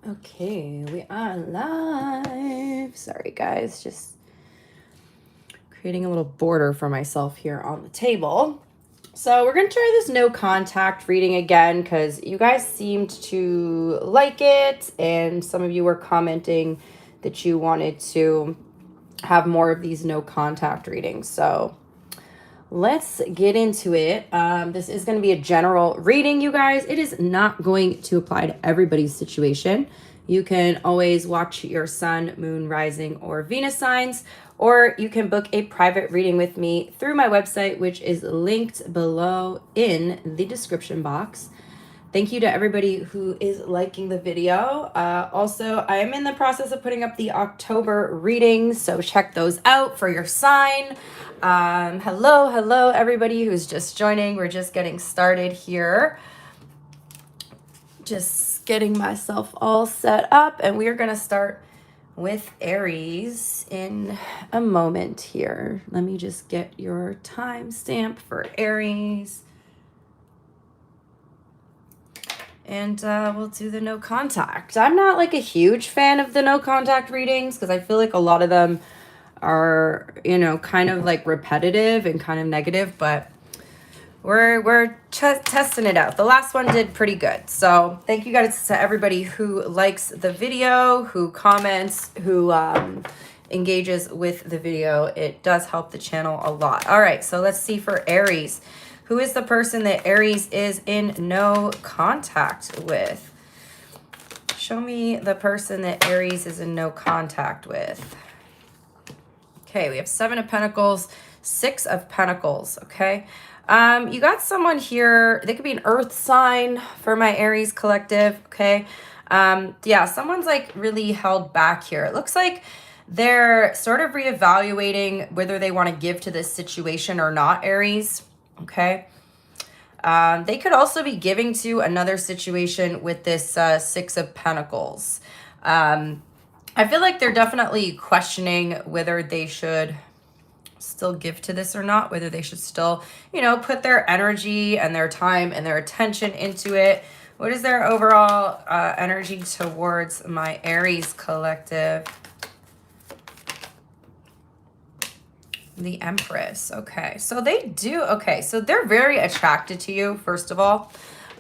Okay, we are live. Sorry, guys, just creating a little border for myself here on the table. So we're going to try this no contact reading again because you guys seemed to like it, and some of you were commenting that you wanted to have more of these no contact readings. So let's get into it. This is going to be a general reading, you guys. It is not going to apply to everybody's situation. You can always watch your sun, moon, rising, or Venus signs, or you can book a private reading with me through my website, which is linked below in the description box. Thank you to everybody who is liking the video. Also, I am in the process of putting up the October readings, so check those out for your sign. Hello, everybody who's just joining. We're just getting started here. Just getting myself all set up, and we are going to start with Aries in a moment here. Let me just get your timestamp for Aries. And we'll do the no contact. I'm not like a huge fan of the no contact readings because I feel like a lot of them are, kind of like repetitive and kind of negative, but we're testing it out. The last one did pretty good. So thank you guys to everybody who likes the video, who comments, who engages with the video. It does help the channel a lot. All right, so let's see for Aries. Who is the person that Aries is in no contact with? Show me the person that Aries is in no contact with. Okay, we have 7 of Pentacles, 6 of Pentacles, okay? You got someone here, they could be an earth sign for my Aries collective, okay? Yeah, someone's like really held back here. It looks like they're sort of reevaluating whether they want to give to this situation or not, Aries. Okay. They could also be giving to another situation with this 6 of Pentacles. I feel like they're definitely questioning whether they should still give to this or not, whether they should still, put their energy and their time and their attention into it. What is their overall energy towards my Aries collective? The Empress. Okay, so they do. Okay, so they're very attracted to you, first of all.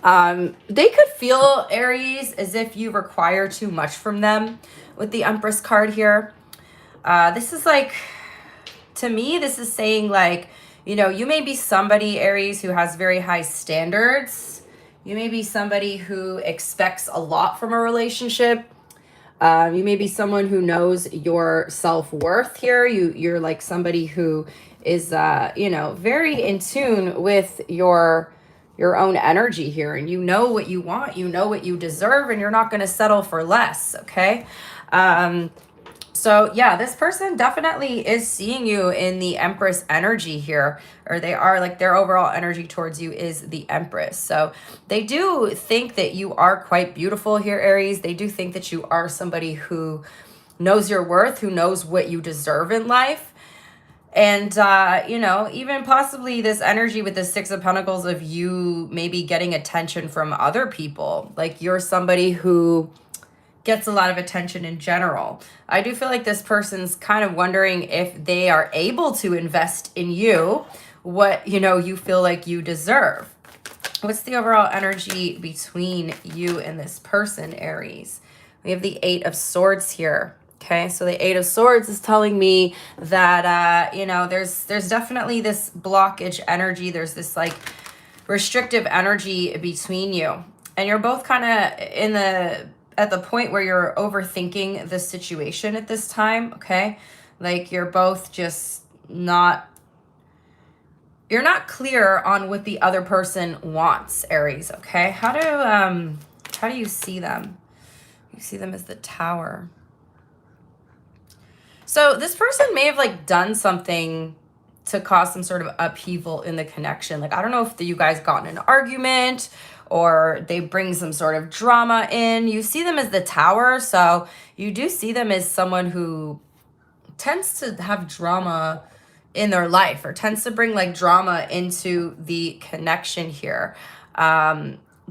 They could feel, Aries, as if you require too much from them with the Empress card here. This is like, to me, this is saying like, you may be somebody, Aries, who has very high standards. You may be somebody who expects a lot from a relationship. You may be someone who knows your self-worth here. You're like somebody who is, very in tune with your own energy here. And you know what you want, you know what you deserve, and you're not going to settle for less, okay? So yeah, this person definitely is seeing you in the Empress energy here, or they are like their overall energy towards you is the Empress. So they do think that you are quite beautiful here, Aries. They do think that you are somebody who knows your worth, who knows what you deserve in life. And, even possibly this energy with the 6 of Pentacles of you maybe getting attention from other people. Like you're somebody who gets a lot of attention in general. I do feel like this person's kind of wondering if they are able to invest in you what, you feel like you deserve. What's the overall energy between you and this person, Aries? We have the 8 of Swords here. Okay, so the 8 of Swords is telling me that, there's definitely this blockage energy. There's this like restrictive energy between you. And you're both kind of at the point where you're overthinking the situation at this time, okay? Like you're both just you're not clear on what the other person wants, Aries, okay? How do you see them? You see them as the Tower. So this person may have like done something to cause some sort of upheaval in the connection. Like, I don't know if you guys got in an argument or they bring some sort of drama in. You see them as the Tower, so you do see them as someone who tends to have drama in their life or tends to bring like drama into the connection here.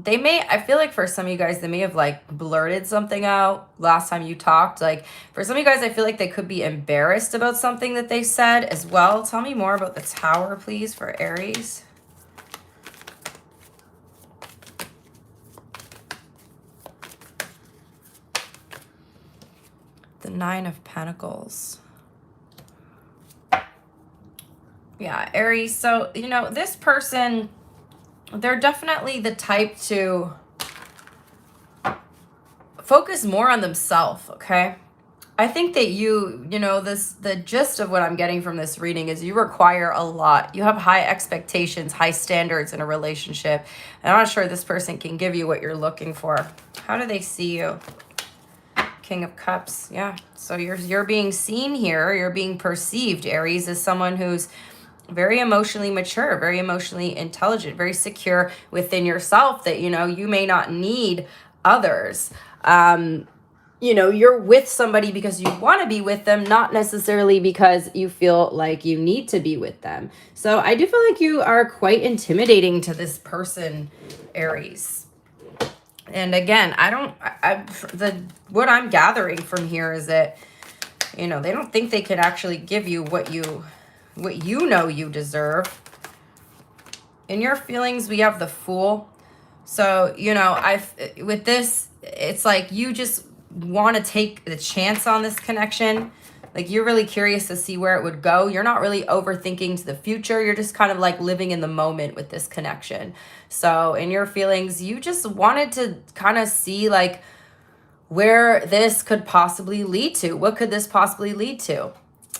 they may, I feel like for some of you guys, they may have like blurted something out last time you talked. Like for some of you guys, I feel like they could be embarrassed about something that they said as well. Tell me more about the Tower, please, for Aries. The Nine of Pentacles. Yeah, Aries. So, you know, this person, they're definitely the type to focus more on themselves, okay? I think that you know, the gist of what I'm getting from this reading is you require a lot. You have high expectations, high standards in a relationship. And I'm not sure this person can give you what you're looking for. How do they see you? King of Cups. Yeah. So you're being seen here. You're being perceived, Aries, as someone who's very emotionally mature, very emotionally intelligent, very secure within yourself, that, you know, you may not need others. You know, you're with somebody because you want to be with them, not necessarily because you feel like you need to be with them. So I do feel like you are quite intimidating to this person, Aries. And again, what I'm gathering from here is that, you know, they don't think they can actually give you what you know you deserve. In your feelings, we have the Fool. So, you know, with this, it's like you just want to take the chance on this connection. Like you're really curious to see where it would go. You're not really overthinking to the future. You're just kind of like living in the moment with this connection. So in your feelings, you just wanted to kind of see like where this could possibly lead to. What could this possibly lead to?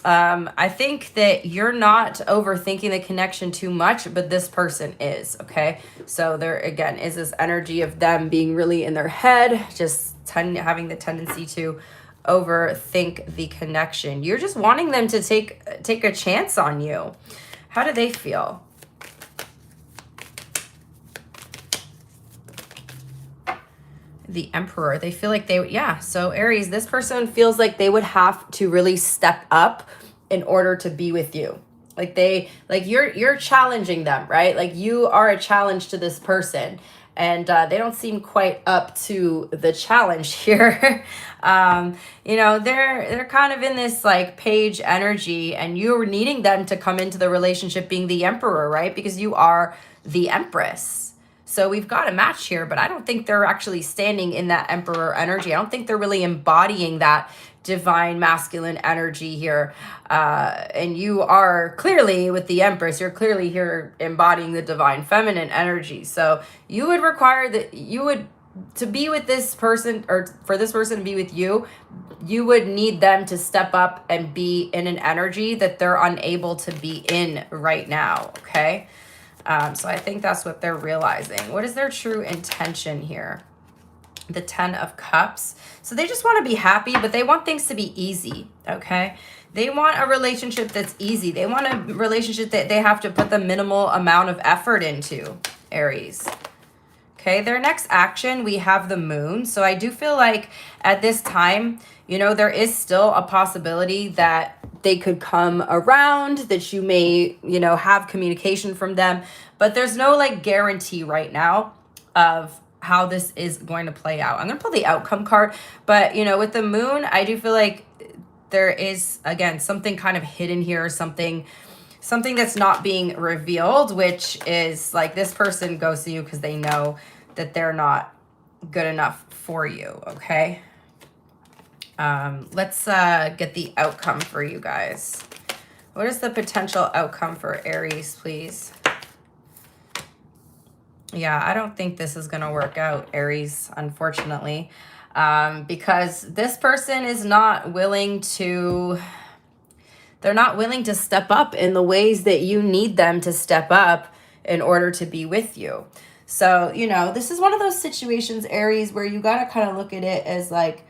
I think that you're not overthinking the connection too much, but this person is, okay? So there, again, is this energy of them being really in their head, just having the tendency to overthink the connection. You're just wanting them to take a chance on you. How do they feel? The Emperor. They feel like so Aries, this person feels like they would have to really step up in order to be with you. Like you're challenging them, right? Like you are a challenge to this person, and they don't seem quite up to the challenge here. You know, they're kind of in this like page energy, and you're needing them to come into the relationship being the Emperor, right? Because you are the Empress. So we've got a match here, but I don't think they're actually standing in that Emperor energy. I don't think they're really embodying that divine masculine energy here. And you are clearly, with the Empress, you're clearly here embodying the divine feminine energy. So you would require that to be with this person, or for this person to be with you, you would need them to step up and be in an energy that they're unable to be in right now, okay? So I think that's what they're realizing. What is their true intention here? The Ten of Cups. So they just want to be happy, but they want things to be easy, okay? They want a relationship that's easy. They want a relationship that they have to put the minimal amount of effort into, Aries. Okay, their next action, we have the Moon. So I do feel like at this time, you know, there is still a possibility that they could come around, that you may, you know, have communication from them, but there's no like guarantee right now of how this is going to play out. I'm going to pull the outcome card, but you know, with the Moon, I do feel like there is, again, something kind of hidden here, something that's not being revealed, which is like this person goes to you because they know that they're not good enough for you, okay? Let's get the outcome for you guys. What is the potential outcome for Aries, please? Yeah, I don't think this is going to work out, Aries, unfortunately, because this person is not willing to... They're not willing to step up in the ways that you need them to step up in order to be with you. So, you know, this is one of those situations, Aries, where you got to kind of look at it as like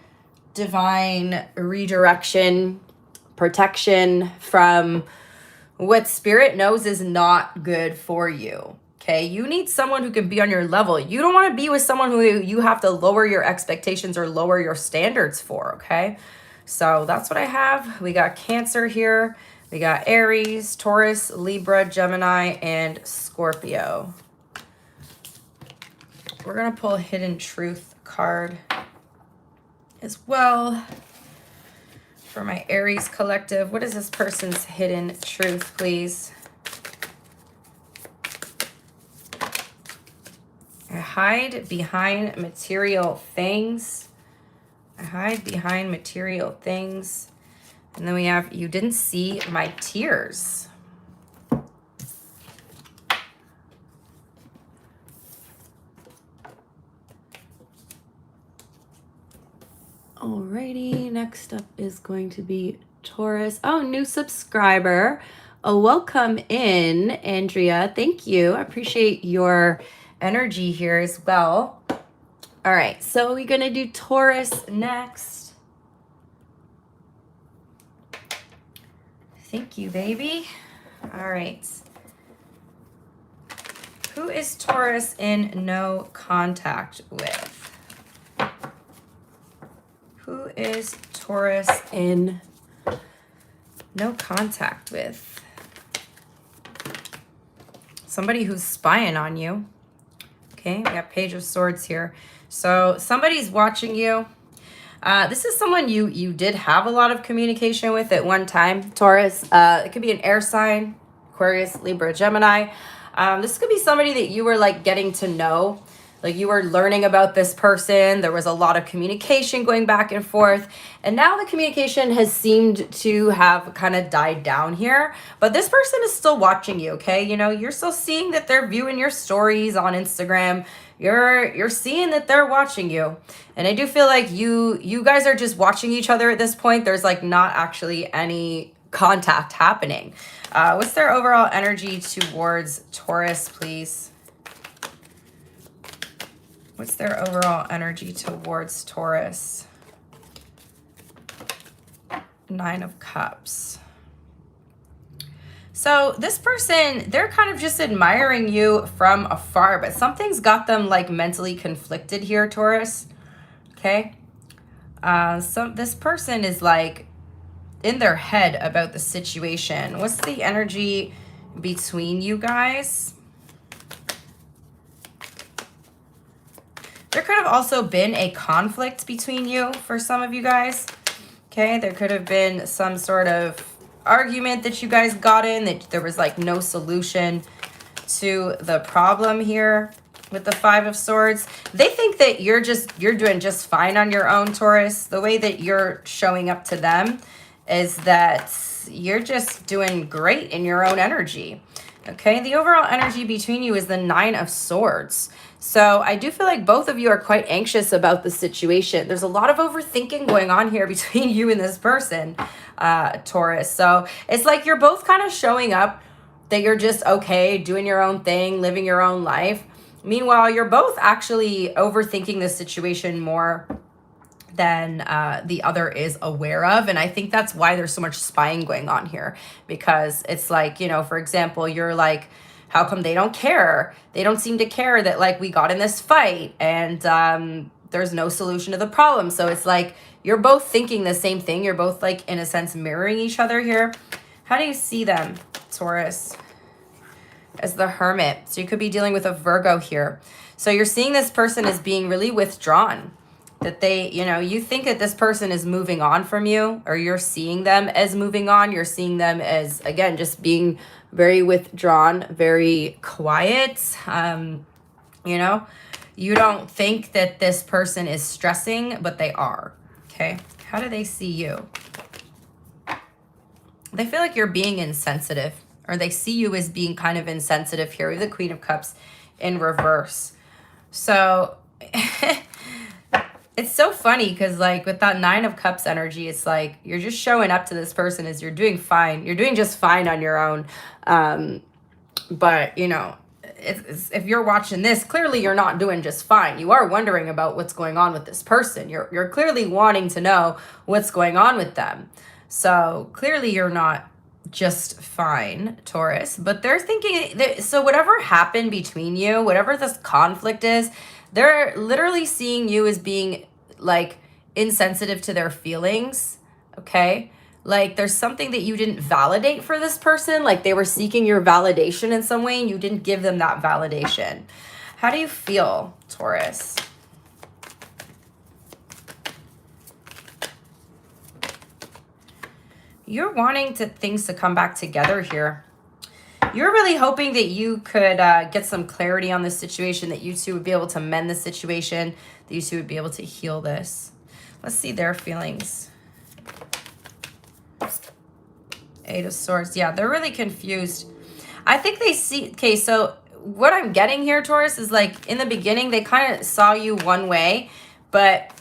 divine redirection, protection from what spirit knows is not good for you. Okay, you need someone who can be on your level. You don't want to be with someone who you have to lower your expectations or lower your standards for, okay? So that's what I have. We got Cancer here. We got Aries, Taurus, Libra, Gemini, and Scorpio. We're going to pull a Hidden Truth card as well for my Aries collective. What is this person's hidden truth, please? I hide behind material things. I hide behind material things. And then we have, you didn't see my tears. Alrighty, next up is going to be Taurus. Oh, new subscriber. Welcome in, Andrea. Thank you. I appreciate your energy here as well. All right, so we're going to do Taurus next. Thank you, baby. All right. Who is Taurus in no contact with? Who is Taurus in no contact with? Somebody who's spying on you. Okay, we got Page of Swords here. So somebody's watching you. This is someone you did have a lot of communication with at one time, Taurus. It could be an air sign, Aquarius, Libra, Gemini. This could be somebody that you were like getting to know. Like you were learning about this person. There was a lot of communication going back and forth. And now the communication has seemed to have kind of died down here. But this person is still watching you, okay? You know, you're still seeing that they're viewing your stories on Instagram. You're seeing that they're watching you. And I do feel like you guys are just watching each other at this point. There's like not actually any contact happening. What's their overall energy towards Taurus, please? What's their overall energy towards Taurus? Nine of Cups. So this person, they're kind of just admiring you from afar, but something's got them like mentally conflicted here, Taurus. Okay. So this person is like in their head about the situation. What's the energy between you guys? There could have also been a conflict between you for some of you guys. Okay, there could have been some sort of argument that you guys got in, that there was like no solution to the problem here with the Five of Swords. They think that you're doing just fine on your own, Taurus. The way that you're showing up to them is that you're just doing great in your own energy. Okay, the overall energy between you is the Nine of Swords. So I do feel like both of you are quite anxious about the situation. There's a lot of overthinking going on here between you and this person, Taurus. So it's like you're both kind of showing up that you're just okay, doing your own thing, living your own life. Meanwhile, you're both actually overthinking the situation more than the other is aware of. And I think that's why there's so much spying going on here. Because it's like, you know, for example, you're like, how come they don't care? They don't seem to care that like we got in this fight and there's no solution to the problem. So it's like you're both thinking the same thing. You're both like in a sense mirroring each other here. How do you see them, Taurus? As the Hermit. So you could be dealing with a Virgo here. So you're seeing this person as being really withdrawn. That they, you know, you think that this person is moving on from you, or you're seeing them as moving on. You're seeing them as, again, just being very withdrawn, very quiet. You know, you don't think that this person is stressing, but they are. Okay. How do they see you? They feel like you're being insensitive, or they see you as being kind of insensitive here with the Queen of Cups in reverse. So it's so funny because like with that Nine of Cups energy, it's like you're just showing up to this person as you're doing fine. You're doing just fine on your own. But, you know, if you're watching this, clearly you're not doing just fine. You are wondering about what's going on with this person. You're clearly wanting to know what's going on with them. So clearly you're not just fine, Taurus. But they're thinking, so whatever happened between you, whatever this conflict is, they're literally seeing you as being like insensitive to their feelings, okay? Like there's something that you didn't validate for this person, like they were seeking your validation in some way and you didn't give them that validation. How do you feel, Taurus? You're wanting things to come back together here. You're really hoping that you could get some clarity on this situation, that you two would be able to mend the situation, that you two would be able to heal this. Let's see their feelings. Eight of Swords. Yeah, they're really confused. I think they see... Okay, so what I'm getting here, Taurus, is like in the beginning, they kind of saw you one way, but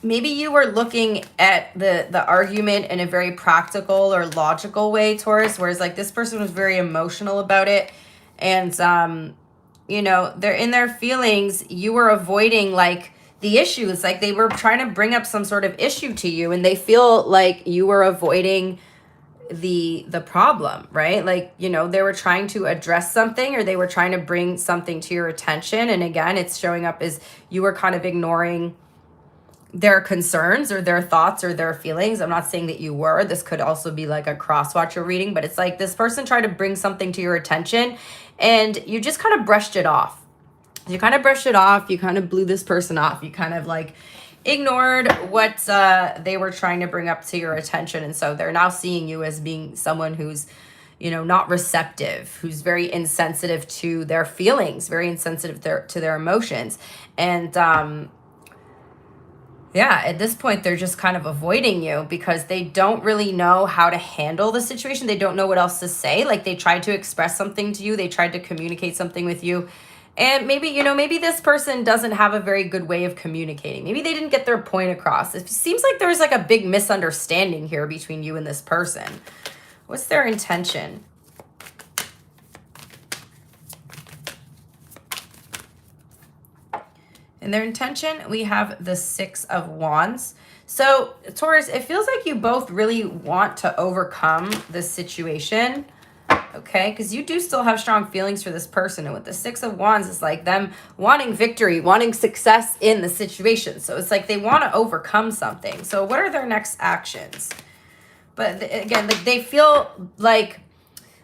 maybe you were looking at the argument in a very practical or logical way, Taurus, whereas like this person was very emotional about it. And, you know, they're in their feelings. You were avoiding like the issues, like they were trying to bring up some sort of issue to you, and they feel like you were avoiding the problem, right? Like, you know, they were trying to address something, or they were trying to bring something to your attention. And again, it's showing up as you were kind of ignoring their concerns or their thoughts or their feelings. I'm not saying that you were. This could also be like a cross-watcher reading, but it's like this person tried to bring something to your attention and you just kind of brushed it off. You kind of brushed it off. You kind of blew this person off. You kind of like ignored what they were trying to bring up to your attention. And so they're now seeing you as being someone who's, you know, not receptive, who's very insensitive to their feelings, very insensitive to their emotions. And yeah, at this point, they're just kind of avoiding you because they don't really know how to handle the situation. They don't know what else to say. Like they tried to express something to you. They tried to communicate something with you. And maybe, you know, maybe this person doesn't have a very good way of communicating. Maybe they didn't get their point across. It seems like there's like a big misunderstanding here between you and this person. What's their intention? In their intention, we have the Six of Wands. So, Taurus, it feels like you both really want to overcome this situation, okay? Because you do still have strong feelings for this person. And with the Six of Wands, it's like them wanting victory, wanting success in the situation. So it's like they want to overcome something. So what are their next actions? But again, they feel like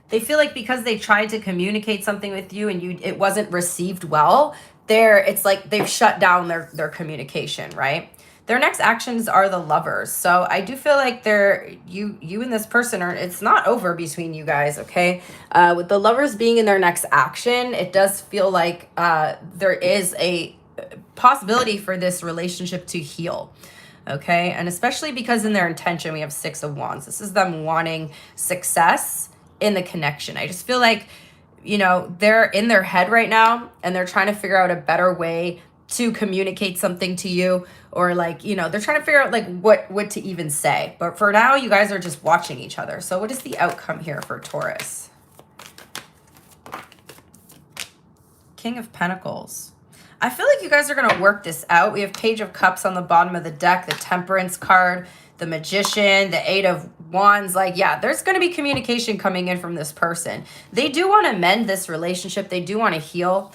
because they tried to communicate something with you and it wasn't received well, it's like they've shut down their communication, right? Their next actions are the Lovers. So I do feel like you and this person it's not over between you guys, okay? With the Lovers being in their next action, it does feel like there is a possibility for this relationship to heal. Okay, and especially because in their intention, we have Six of Wands. This is them wanting success in the connection. I just feel like, you know, they're in their head right now and they're trying to figure out a better way to communicate something to you, or like, you know, they're trying to figure out like what to even say. But for now, you guys are just watching each other. So what is the outcome here for Taurus? King of Pentacles. I feel like you guys are going to work this out. We have Page of Cups on the bottom of the deck, the Temperance card, the Magician, the Eight of Wands. Like, yeah, there's going to be communication coming in from this person. They do want to mend this relationship. They do want to heal.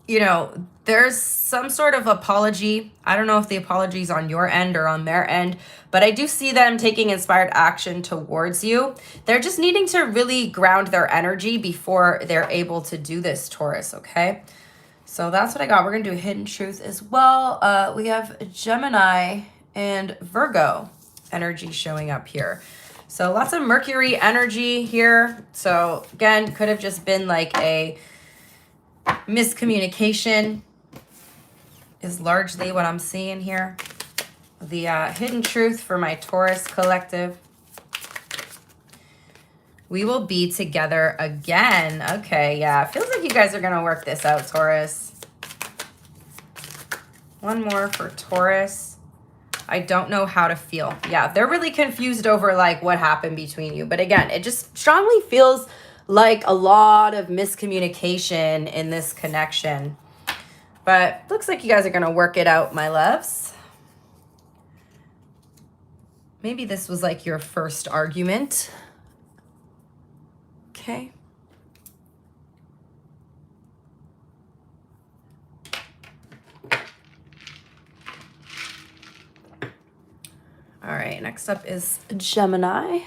You know, there's some sort of apology. I don't know if the apology is on your end or on their end, but I do see them taking inspired action towards you. They're just needing to really ground their energy before they're able to do this, Taurus, okay? So that's what I got. We're going to do Hidden Truth as well. We have Gemini and Virgo energy showing up here. So lots of Mercury energy here. So again, could have just been like a miscommunication is largely what I'm seeing here. The Hidden Truth for my Taurus collective. We will be together again. Okay, yeah. Feels like you guys are going to work this out, Taurus. One more for Taurus. I don't know how to feel. Yeah, they're really confused over like what happened between you. But again, it just strongly feels like a lot of miscommunication in this connection. But looks like you guys are going to work it out, my loves. Maybe this was like your first argument. Okay. All right, next up is Gemini.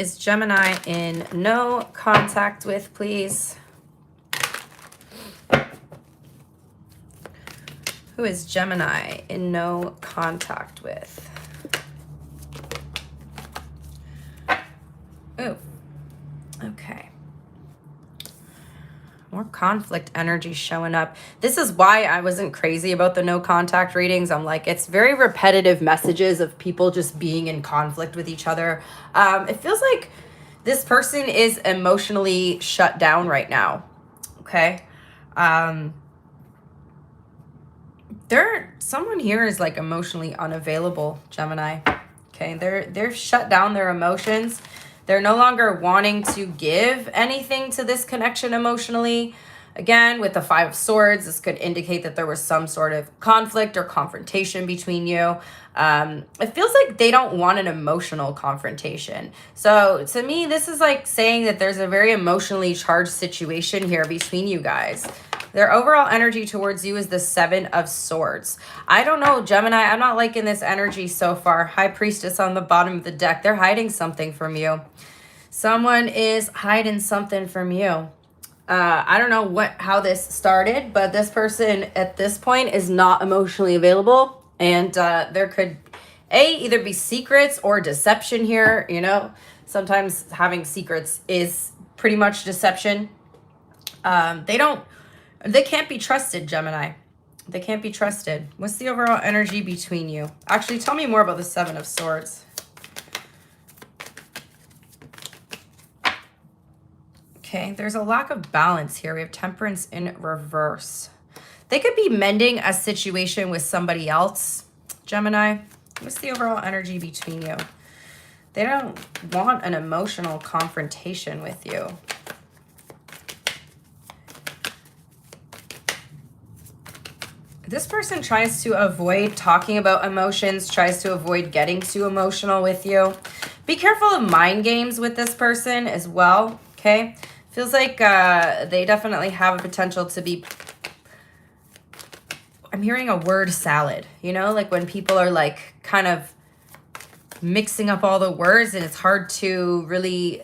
is Gemini in no contact with, please? Who is Gemini in no contact with? Oh, okay. More conflict energy showing up. This is why I wasn't crazy about the no contact readings. I'm like, it's very repetitive messages of people just being in conflict with each other. It feels like this person is emotionally shut down right now. Okay. Someone here is like emotionally unavailable, Gemini. Okay. They're shut down their emotions. They're no longer wanting to give anything to this connection emotionally. Again, with the Five of Swords, this could indicate that there was some sort of conflict or confrontation between you. It feels like they don't want an emotional confrontation. So to me, this is like saying that there's a very emotionally charged situation here between you guys. Their overall energy towards you is the Seven of Swords. I don't know, Gemini, I'm not liking this energy so far. High Priestess on the bottom of the deck. They're hiding something from you. Someone is hiding something from you. I don't know how this started, but this person at this point is not emotionally available. And there could, either be secrets or deception here. You know, sometimes having secrets is pretty much deception. They can't be trusted, Gemini. They can't be trusted. What's the overall energy between you? Actually, tell me more about the Seven of Swords. Okay, there's a lack of balance here. We have Temperance in reverse. They could be mending a situation with somebody else, Gemini. What's the overall energy between you? They don't want an emotional confrontation with you. This person tries to avoid talking about emotions, tries to avoid getting too emotional with you. Be careful of mind games with this person as well, okay? Feels like they definitely have a potential to be... I'm hearing a word salad, you know? Like when people are like kind of mixing up all the words and it's hard to really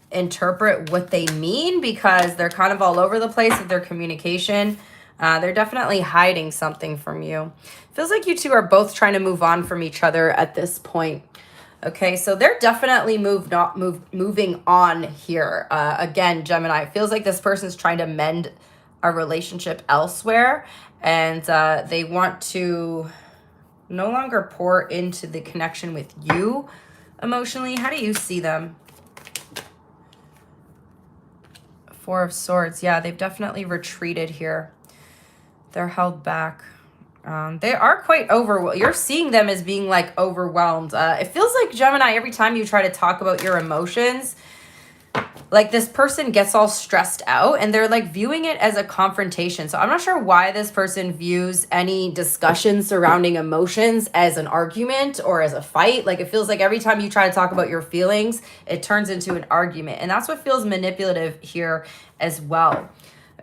interpret what they mean because they're kind of all over the place with their communication. They're definitely hiding something from you. Feels like you two are both trying to move on from each other at this point. Okay, so they're definitely moving on here. Again, Gemini, it feels like this person's trying to mend a relationship elsewhere. And they want to no longer pour into the connection with you emotionally. How do you see them? Four of Swords. Yeah, they've definitely retreated here. They're held back. They are quite overwhelmed. You're seeing them as being like overwhelmed. It feels like, Gemini, every time you try to talk about your emotions, like this person gets all stressed out and they're like viewing it as a confrontation. So I'm not sure why this person views any discussion surrounding emotions as an argument or as a fight. Like it feels like every time you try to talk about your feelings, it turns into an argument. And that's what feels manipulative here as well.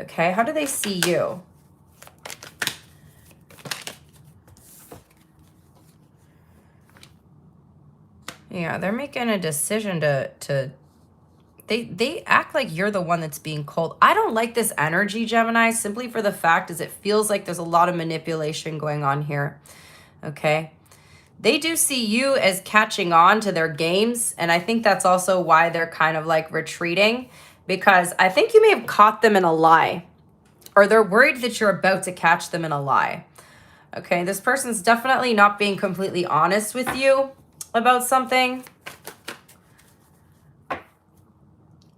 Okay, how do they see you? Yeah, they're making a decision to they act like you're the one that's being cold. I don't like this energy, Gemini, simply for the fact is it feels like there's a lot of manipulation going on here. Okay? They do see you as catching on to their games, and I think that's also why they're kind of like retreating, because I think you may have caught them in a lie, or they're worried that you're about to catch them in a lie. Okay, this person's definitely not being completely honest with you about something.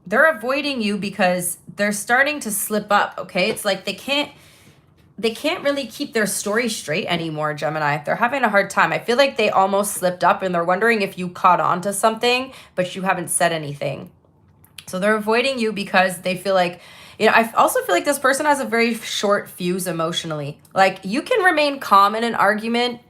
They're avoiding you because they're starting to slip up, okay? It's like they can't really keep their story straight anymore, Gemini. They're having a hard time. I feel like they almost slipped up and they're wondering if you caught on to something, but you haven't said anything. So they're avoiding you because they feel like, you know, I also feel like this person has a very short fuse emotionally. Like you can remain calm in an argument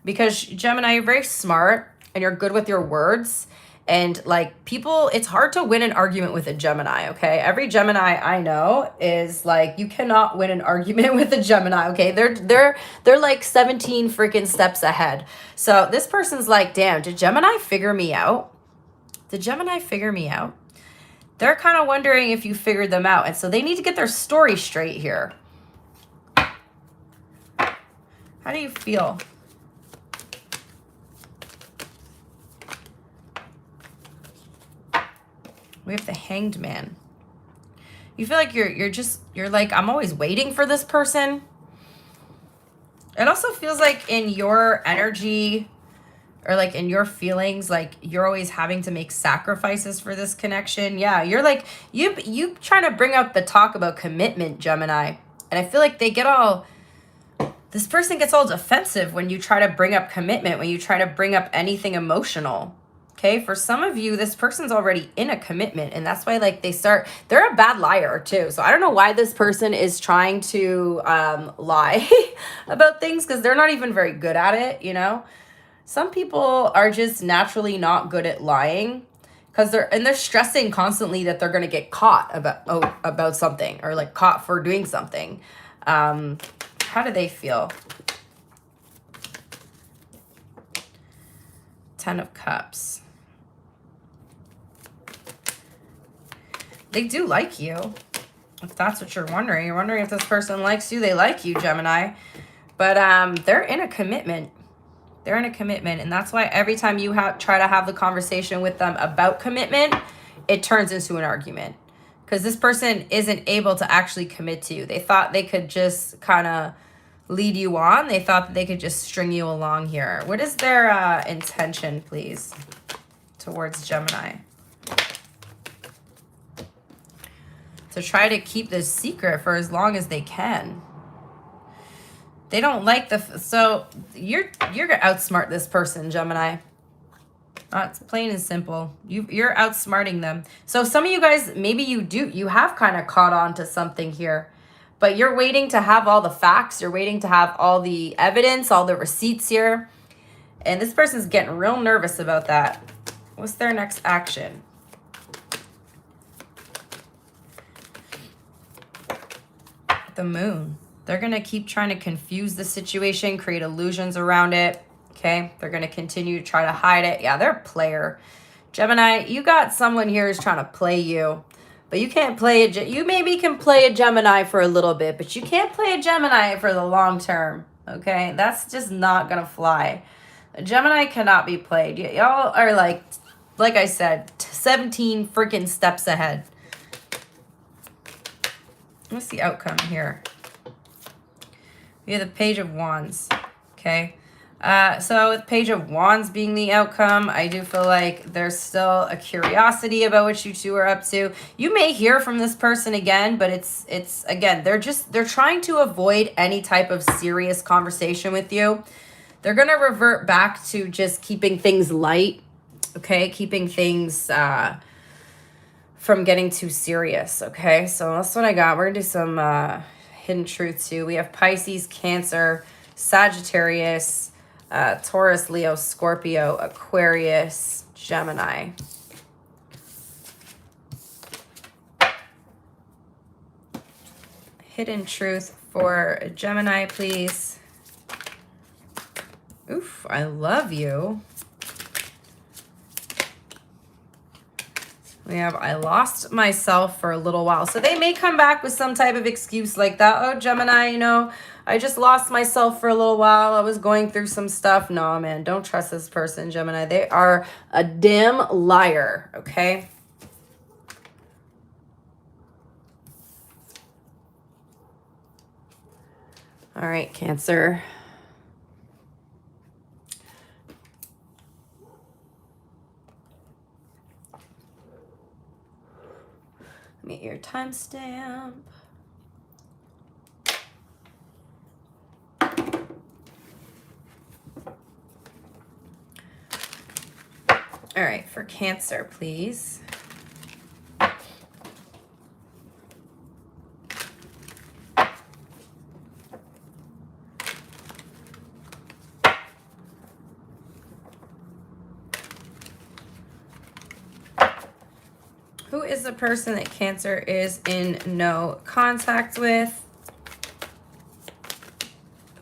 because, Gemini, you're very smart and you're good with your words. And like people, it's hard to win an argument with a Gemini, okay? Every Gemini I know is like, you cannot win an argument with a Gemini, okay? They're like 17 freaking steps ahead. So this person's like, damn, did Gemini figure me out? Did Gemini figure me out? They're kind of wondering if you figured them out. And so they need to get their story straight here. How do you feel? We have the Hanged Man. You feel like you're like, I'm always waiting for this person. It also feels like in your energy or like in your feelings, like you're always having to make sacrifices for this connection. Yeah, you're like, you trying to bring up the talk about commitment, Gemini. And I feel like this person gets all defensive when you try to bring up commitment, when you try to bring up anything emotional. Okay, for some of you, this person's already in a commitment, and that's why like they're a bad liar too. So I don't know why this person is trying to lie about things, because they're not even very good at it, you know? Some people are just naturally not good at lying because they're stressing constantly that they're going to get caught about something, or like caught for doing something. How do they feel? Ten of Cups. They do like you, if that's what you're wondering. You're wondering if this person likes you. They like you, Gemini. But they're in a commitment. They're in a commitment. And that's why every time you try to have the conversation with them about commitment, it turns into an argument. Because this person isn't able to actually commit to you. They thought they could just kind of lead you on. They thought that they could just string you along here. What is their intention, please, towards Gemini? To try to keep this secret for as long as they can. They don't like so you're gonna outsmart this person, Gemini. It's plain and simple. You're outsmarting them. So some of you guys, maybe you have kind of caught on to something here, but you're waiting to have all the facts. You're waiting to have all the evidence, all the receipts here. And this person's getting real nervous about that. What's their next action? The Moon. They're going to keep trying to confuse the situation, create illusions around it. Okay. They're going to continue to try to hide it. Yeah, they're a player. Gemini, you got someone here who's trying to play you, but you can't play it. You maybe can play a Gemini for a little bit, but you can't play a Gemini for the long term. Okay. That's just not going to fly. A Gemini cannot be played. Y'all are like I said, 17 freaking steps ahead. What's the outcome here? We have the Page of Wands. Okay. So with Page of Wands being the outcome, I do feel like there's still a curiosity about what you two are up to. You may hear from this person again, but it's again, they're trying to avoid any type of serious conversation with you. They're going to revert back to just keeping things light. Okay. Keeping things, from getting too serious. Okay, so that's what I got. We're gonna do some hidden truth too. We have Pisces, Cancer, Sagittarius, Taurus, Leo, Scorpio, Aquarius, Gemini. Hidden truth for Gemini, please. Oof, I love you. We have, I lost myself for a little while. So they may come back with some type of excuse like that. Oh, Gemini, you know, I just lost myself for a little while. I was going through some stuff. No, man, don't trust this person, Gemini. They are a damn liar, okay? All right, Cancer. Get your timestamp. All right, for Cancer, please. Who is the person that Cancer is in no contact with?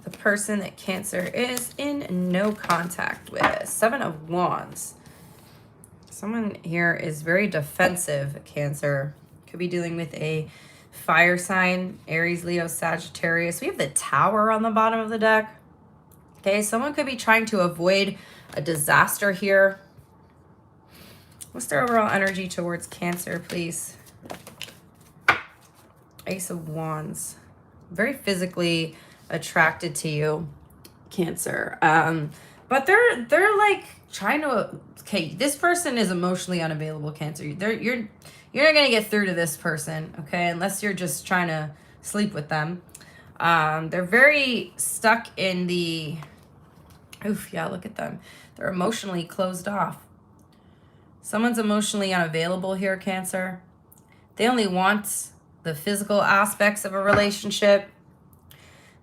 The person that Cancer is in no contact with. 7 of Wands. Someone here is very defensive, Cancer. Could be dealing with a fire sign, Aries, Leo, Sagittarius. We have the Tower on the bottom of the deck. Okay, someone could be trying to avoid a disaster here. What's their overall energy towards Cancer, please? Ace of Wands. Very physically attracted to you, Cancer. But they're like trying to, okay, this person is emotionally unavailable, Cancer. You're not gonna get through to this person, okay, unless you're just trying to sleep with them. They're very stuck in the, oof, yeah, look at them. They're emotionally closed off. Someone's emotionally unavailable here, Cancer. They only want the physical aspects of a relationship.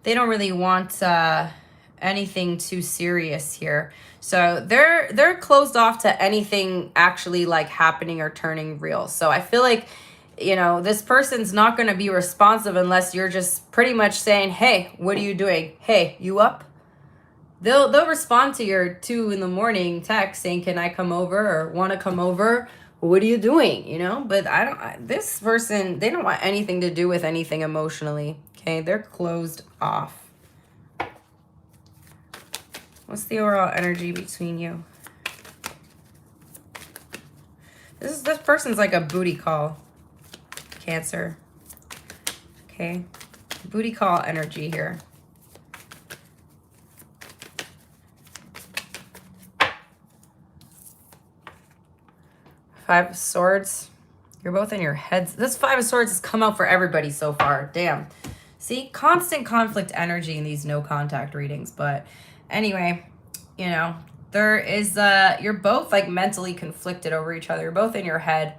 They don't really want anything too serious here. So they're closed off to anything actually like happening or turning real. So I feel like, you know, this person's not going to be responsive unless you're just pretty much saying, hey, what are you doing? Hey, you up? They'll respond to your 2 a.m. text saying, can I come over, or want to come over? What are you doing? You know, but this person, they don't want anything to do with anything emotionally. Okay, they're closed off. What's the overall energy between you? This person's like a booty call, Cancer. Okay, booty call energy here. Five of Swords. You're both in your heads. This Five of Swords has come out for everybody so far. Damn. See, constant conflict energy in these no contact readings. But anyway, you know, there is, you're both like mentally conflicted over each other. You're both in your head.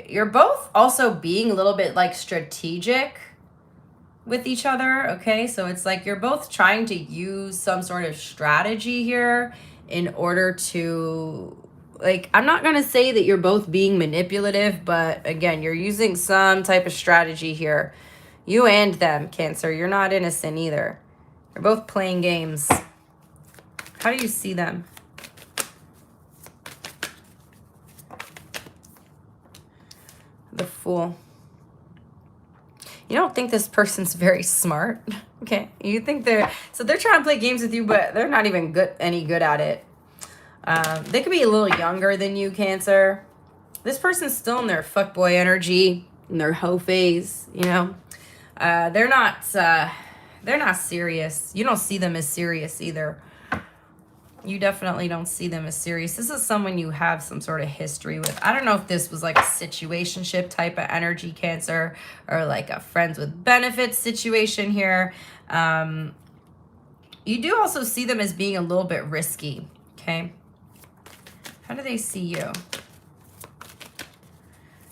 You're both also being a little bit like strategic with each other. Okay, so it's like you're both trying to use some sort of strategy here in order to, like, I'm not going to say that you're both being manipulative, but again, you're using some type of strategy here. You and them, Cancer. You're not innocent either. You're both playing games. How do you see them? The Fool. You don't think this person's very smart. Okay. You think they're trying to play games with you, but they're not even any good at it. They could be a little younger than you, Cancer. This person's still in their fuckboy energy, in their hoe phase, you know. They're not serious. You don't see them as serious either. You definitely don't see them as serious. This is someone you have some sort of history with. I don't know if this was like a situationship type of energy, Cancer, or like a friends with benefits situation here. You do also see them as being a little bit risky, okay? How do they see you?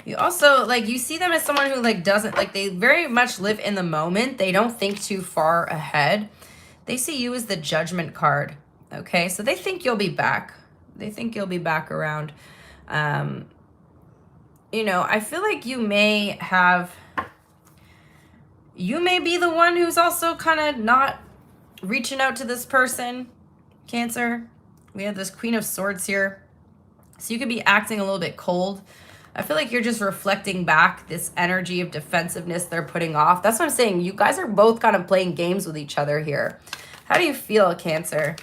You also, like, you see them as someone who, like, doesn't, like, they very much live in the moment. They don't think too far ahead. They see you as the Judgment card, okay? So they think you'll be back. They think you'll be back around. You know, I feel like you may be the one who's also kind of not reaching out to this person, Cancer. We have this Queen of Swords here. So you could be acting a little bit cold. I feel like you're just reflecting back this energy of defensiveness they're putting off. That's what I'm saying. You guys are both kind of playing games with each other here. How do you feel, Cancer?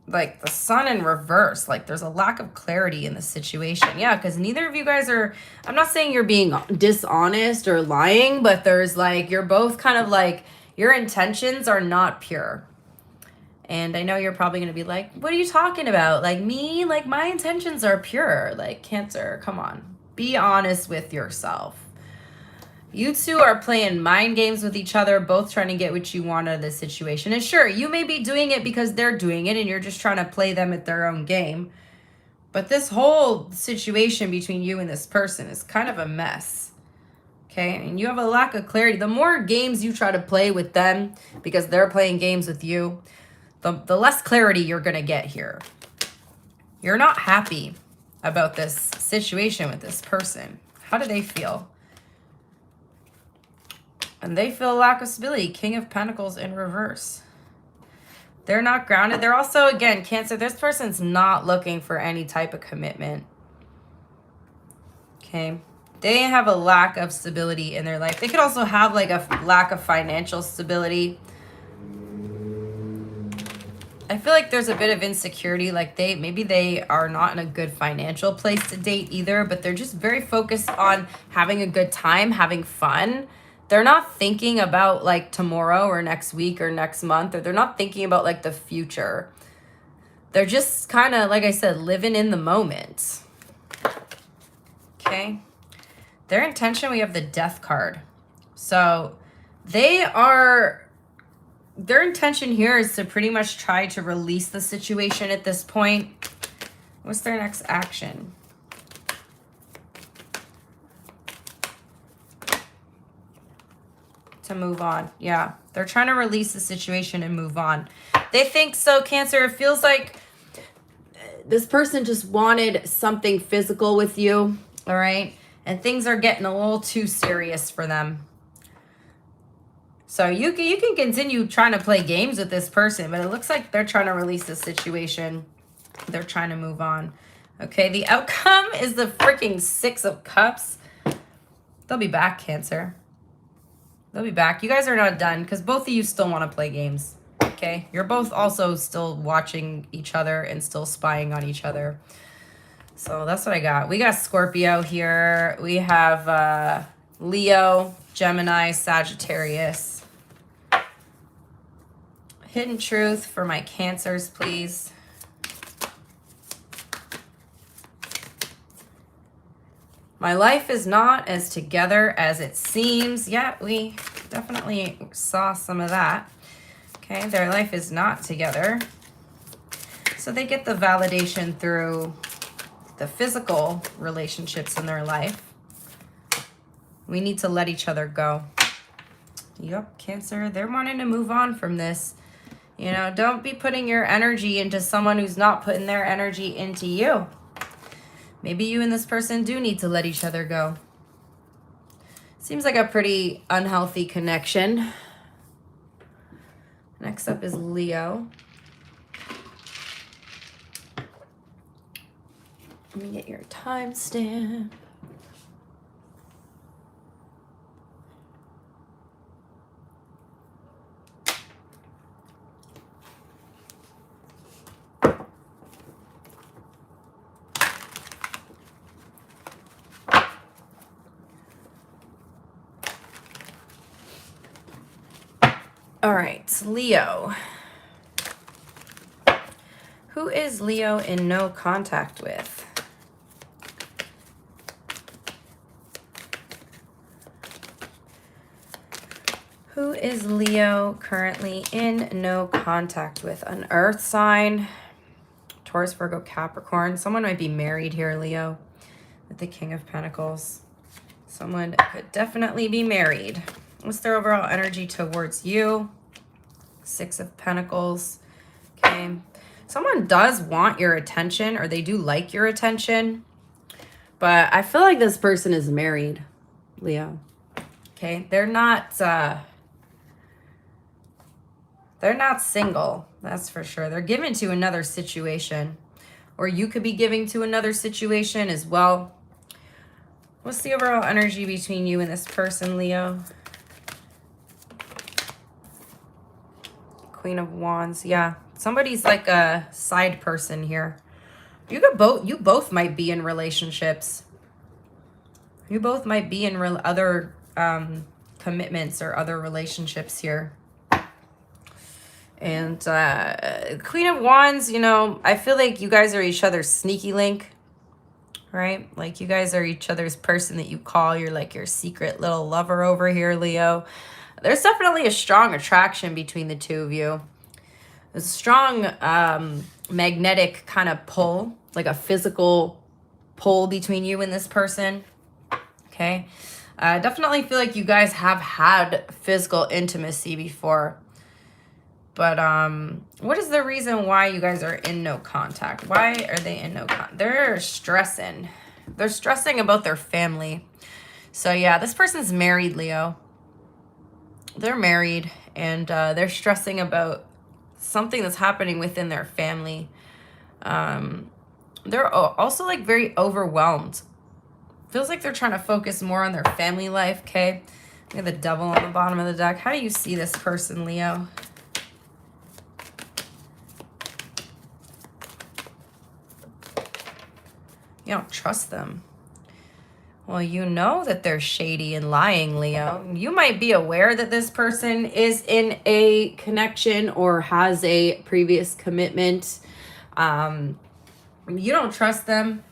Like the Sun in reverse. Like there's a lack of clarity in the situation. Yeah, because neither of you guys are, I'm not saying you're being dishonest or lying, but there's like, you're both kind of like, your intentions are not pure. And I know you're probably going to be like, what are you talking about? Like me? Like my intentions are pure. Like Cancer, come on. Be honest with yourself. You two are playing mind games with each other, both trying to get what you want out of this situation. And sure, you may be doing it because they're doing it and you're just trying to play them at their own game. But this whole situation between you and this person is kind of a mess. Okay? And you have a lack of clarity. The more games you try to play with them because they're playing games with you, the less clarity you're going to get here. You're not happy about this situation with this person. How do they feel? And they feel a lack of stability. King of Pentacles in reverse. They're not grounded. They're also, again, Cancer, this person's not looking for any type of commitment. Okay. They have a lack of stability in their life. They could also have like a lack of financial stability. I feel like there's a bit of insecurity. Like maybe they are not in a good financial place to date either, but they're just very focused on having a good time, having fun. They're not thinking about like tomorrow or next week or next month, or they're not thinking about like the future. They're just kind of, like I said, living in the moment. Okay. Their intention, we have the Death card. So their intention here is to pretty much try to release the situation at this point. What's their next action? To move on. Yeah, they're trying to release the situation and move on. They think so, Cancer. It feels like this person just wanted something physical with you, all right? And things are getting a little too serious for them. So you can continue trying to play games with this person, but it looks like they're trying to release the situation. They're trying to move on. Okay, the outcome is the freaking Six of Cups. They'll be back, Cancer. They'll be back. You guys are not done because both of you still want to play games. Okay, you're both also still watching each other and still spying on each other. So that's what I got. We got Scorpio here. We have Leo, Gemini, Sagittarius. Hidden truth for my Cancers, please. My life is not as together as it seems. Yeah, we definitely saw some of that. Okay, their life is not together. So they get the validation through the physical relationships in their life. We need to let each other go. Yep, Cancer, they're wanting to move on from this. You know, don't be putting your energy into someone who's not putting their energy into you. Maybe you and this person do need to let each other go. Seems like a pretty unhealthy connection. Next up is Leo. Let me get your timestamp. All right, Leo. Who is Leo in no contact with? Who is Leo currently in no contact with? An earth sign, Taurus, Virgo, Capricorn. Someone might be married here, Leo, with the King of Pentacles. Someone could definitely be married. What's their overall energy towards you? Six of Pentacles. Okay. Someone does want your attention, or they do like your attention. But I feel like this person is married, Leo. Okay. They're not single. That's for sure. They're given to another situation. Or you could be giving to another situation as well. What's the overall energy between you and this person, Leo? Queen of Wands. Yeah, somebody's like a side person here. You both might be in relationships. You both might be in other commitments or other relationships here. And Queen of Wands, you know, I feel like you guys are each other's sneaky link, right? Like you guys are each other's person that you call. You're like your secret little lover over here, Leo. There's definitely a strong attraction between the two of you. There's a strong magnetic kind of pull, like a physical pull between you and this person. Okay. I definitely feel like you guys have had physical intimacy before. But what is the reason why you guys are in no contact? Why are they in no contact? They're stressing. They're stressing about their family. So yeah, this person's married, Leo. They're married, and they're stressing about something that's happening within their family. They're also like very overwhelmed. Feels like they're trying to focus more on their family life, okay? We have the devil on the bottom of the deck. How do you see this person, Leo? You don't trust them. Well, you know that they're shady and lying, Leo. You might be aware that this person is in a connection or has a previous commitment. You don't trust them.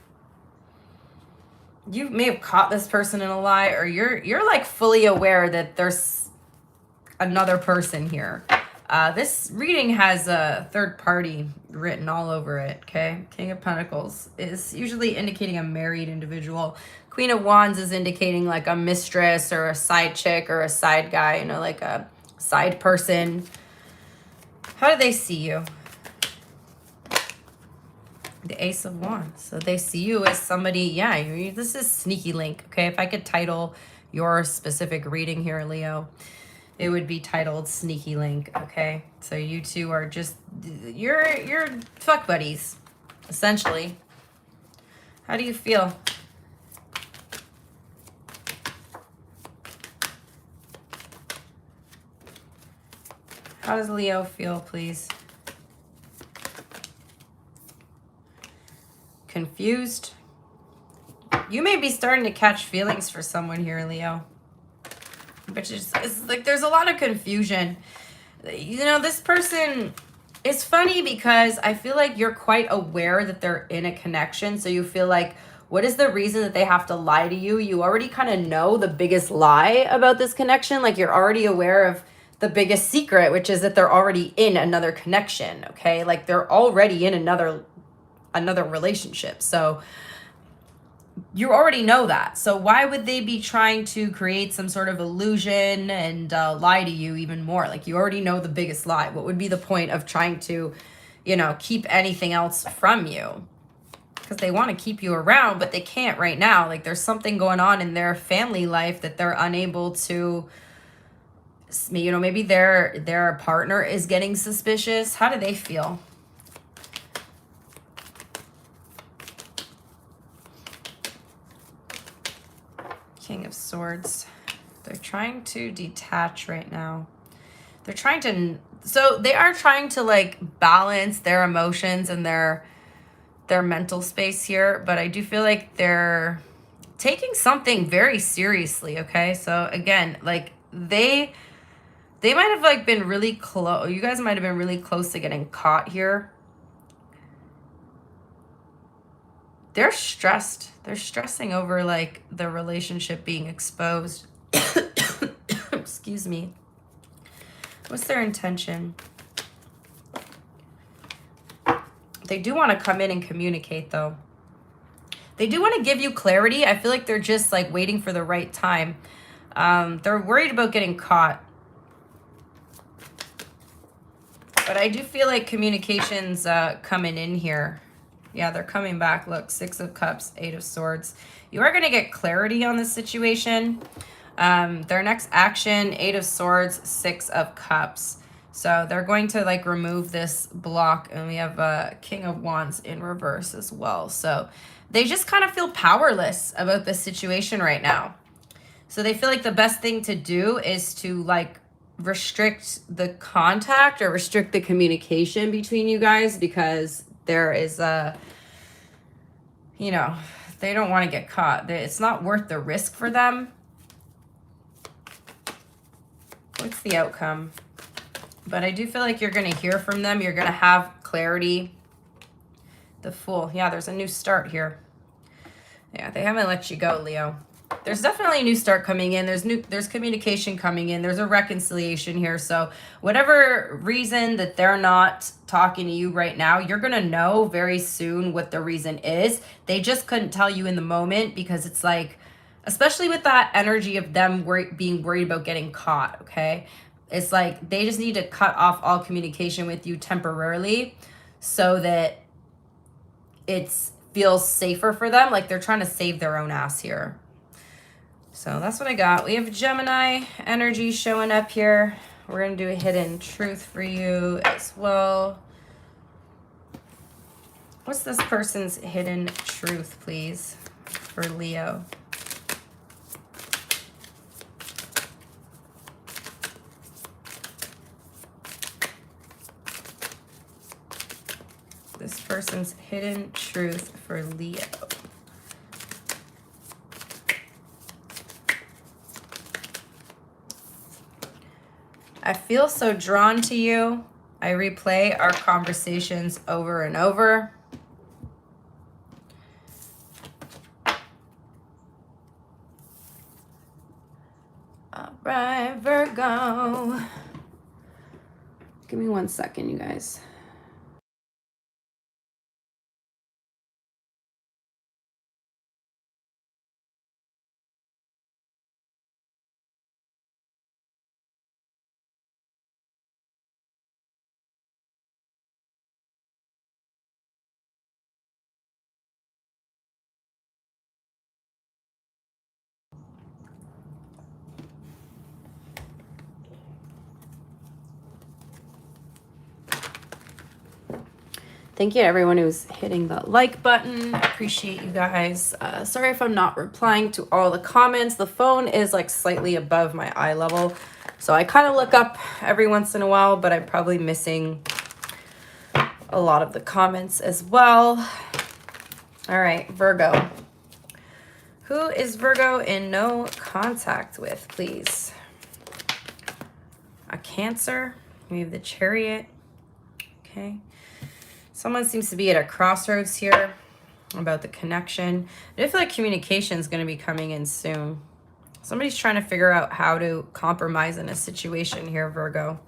You may have caught this person in a lie, or you're like fully aware that there's another person here. This reading has a third party written all over it, okay? King of Pentacles is usually indicating a married individual. Queen of Wands is indicating like a mistress or a side chick or a side guy, you know, like a side person. How do they see you? The Ace of Wands. So they see you as somebody, yeah, this is sneaky link, okay? If I could title your specific reading here, Leo, it would be titled Sneaky Link, okay? So you two are just, you're fuck buddies, essentially. How do you feel? How does Leo feel, please? Confused? You may be starting to catch feelings for someone here, Leo. Which is, it's like there's a lot of confusion. You know, this person, it's funny because I feel like you're quite aware that they're in a connection. So you feel like, what is the reason that they have to lie to you? You already kind of know the biggest lie about this connection. Like you're already aware of the biggest secret, which is that they're already in another connection, okay? Like they're already in another relationship. So you already know that. So why would they be trying to create some sort of illusion and lie to you even more? Like you already know the biggest lie. What would be the point of trying to, you know, keep anything else from you? Because they want to keep you around, but they can't right now. Like there's something going on in their family life that they're unable to, you know, maybe their partner is getting suspicious. How do they feel? King of Swords. They're trying to detach right now. They're trying to, so they are trying to like balance their emotions and their mental space here, but I do feel like they're taking something very seriously, okay? So again, like they might have like been really close. You guys might have been really close to getting caught here. They're stressed. They're stressing over like the relationship being exposed. Excuse me. What's their intention? They do want to come in and communicate though. They do want to give you clarity. I feel like they're just like waiting for the right time. They're worried about getting caught. But I do feel like communication's coming in here. Yeah, they're coming back. Look, 6 of Cups, 8 of Swords. You are going to get clarity on this situation. Their next action, 8 of Swords, 6 of Cups. So they're going to like remove this block. And we have King of Wands in reverse as well. So they just kind of feel powerless about this situation right now. So they feel like the best thing to do is to like restrict the contact or restrict the communication between you guys, because there is a, you know, they don't want to get caught. It's not worth the risk for them. What's the outcome? But I do feel like you're going to hear from them. You're going to have clarity. The Fool. Yeah, there's a new start here. Yeah, they haven't let you go, Leo. There's definitely a new start coming in. There's communication coming in. There's a reconciliation here. So whatever reason that they're not talking to you right now, you're going to know very soon what the reason is. They just couldn't tell you in the moment because it's like, especially with that energy of them being worried about getting caught, okay? It's like they just need to cut off all communication with you temporarily so that it feels safer for them. Like they're trying to save their own ass here. So that's what I got. We have Gemini energy showing up here. We're going to do a hidden truth for you as well. What's this person's hidden truth, please, for Leo? This person's hidden truth for Leo. I feel so drawn to you. I replay our conversations over and over. All right, Virgo. Give me 1 second, you guys. Thank you to everyone who's hitting the like button. I appreciate you guys. Sorry if I'm not replying to all the comments. The phone is like slightly above my eye level. So I kind of look up every once in a while, but I'm probably missing a lot of the comments as well. All right, Virgo. Who is Virgo in no contact with, please? A Cancer. We have the Chariot. Okay. Someone seems to be at a crossroads here about the connection. I feel like communication is going to be coming in soon. Somebody's trying to figure out how to compromise in a situation here, Virgo.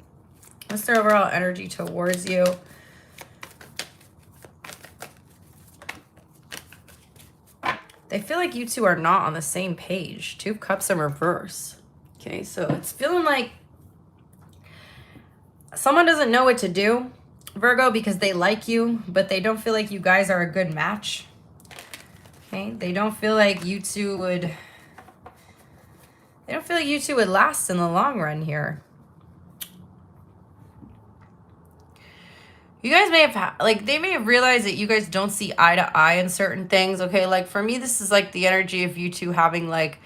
What's their overall energy towards you? They feel like you two are not on the same page. 2 of Cups in reverse. Okay, so it's feeling like someone doesn't know what to do, Virgo, because they like you, but they don't feel like you guys are a good match. Okay, they don't feel like you two would last in the long run here. You guys may have, they may have realized that you guys don't see eye to eye in certain things, okay? Like, for me, this is, like, the energy of you two having, like,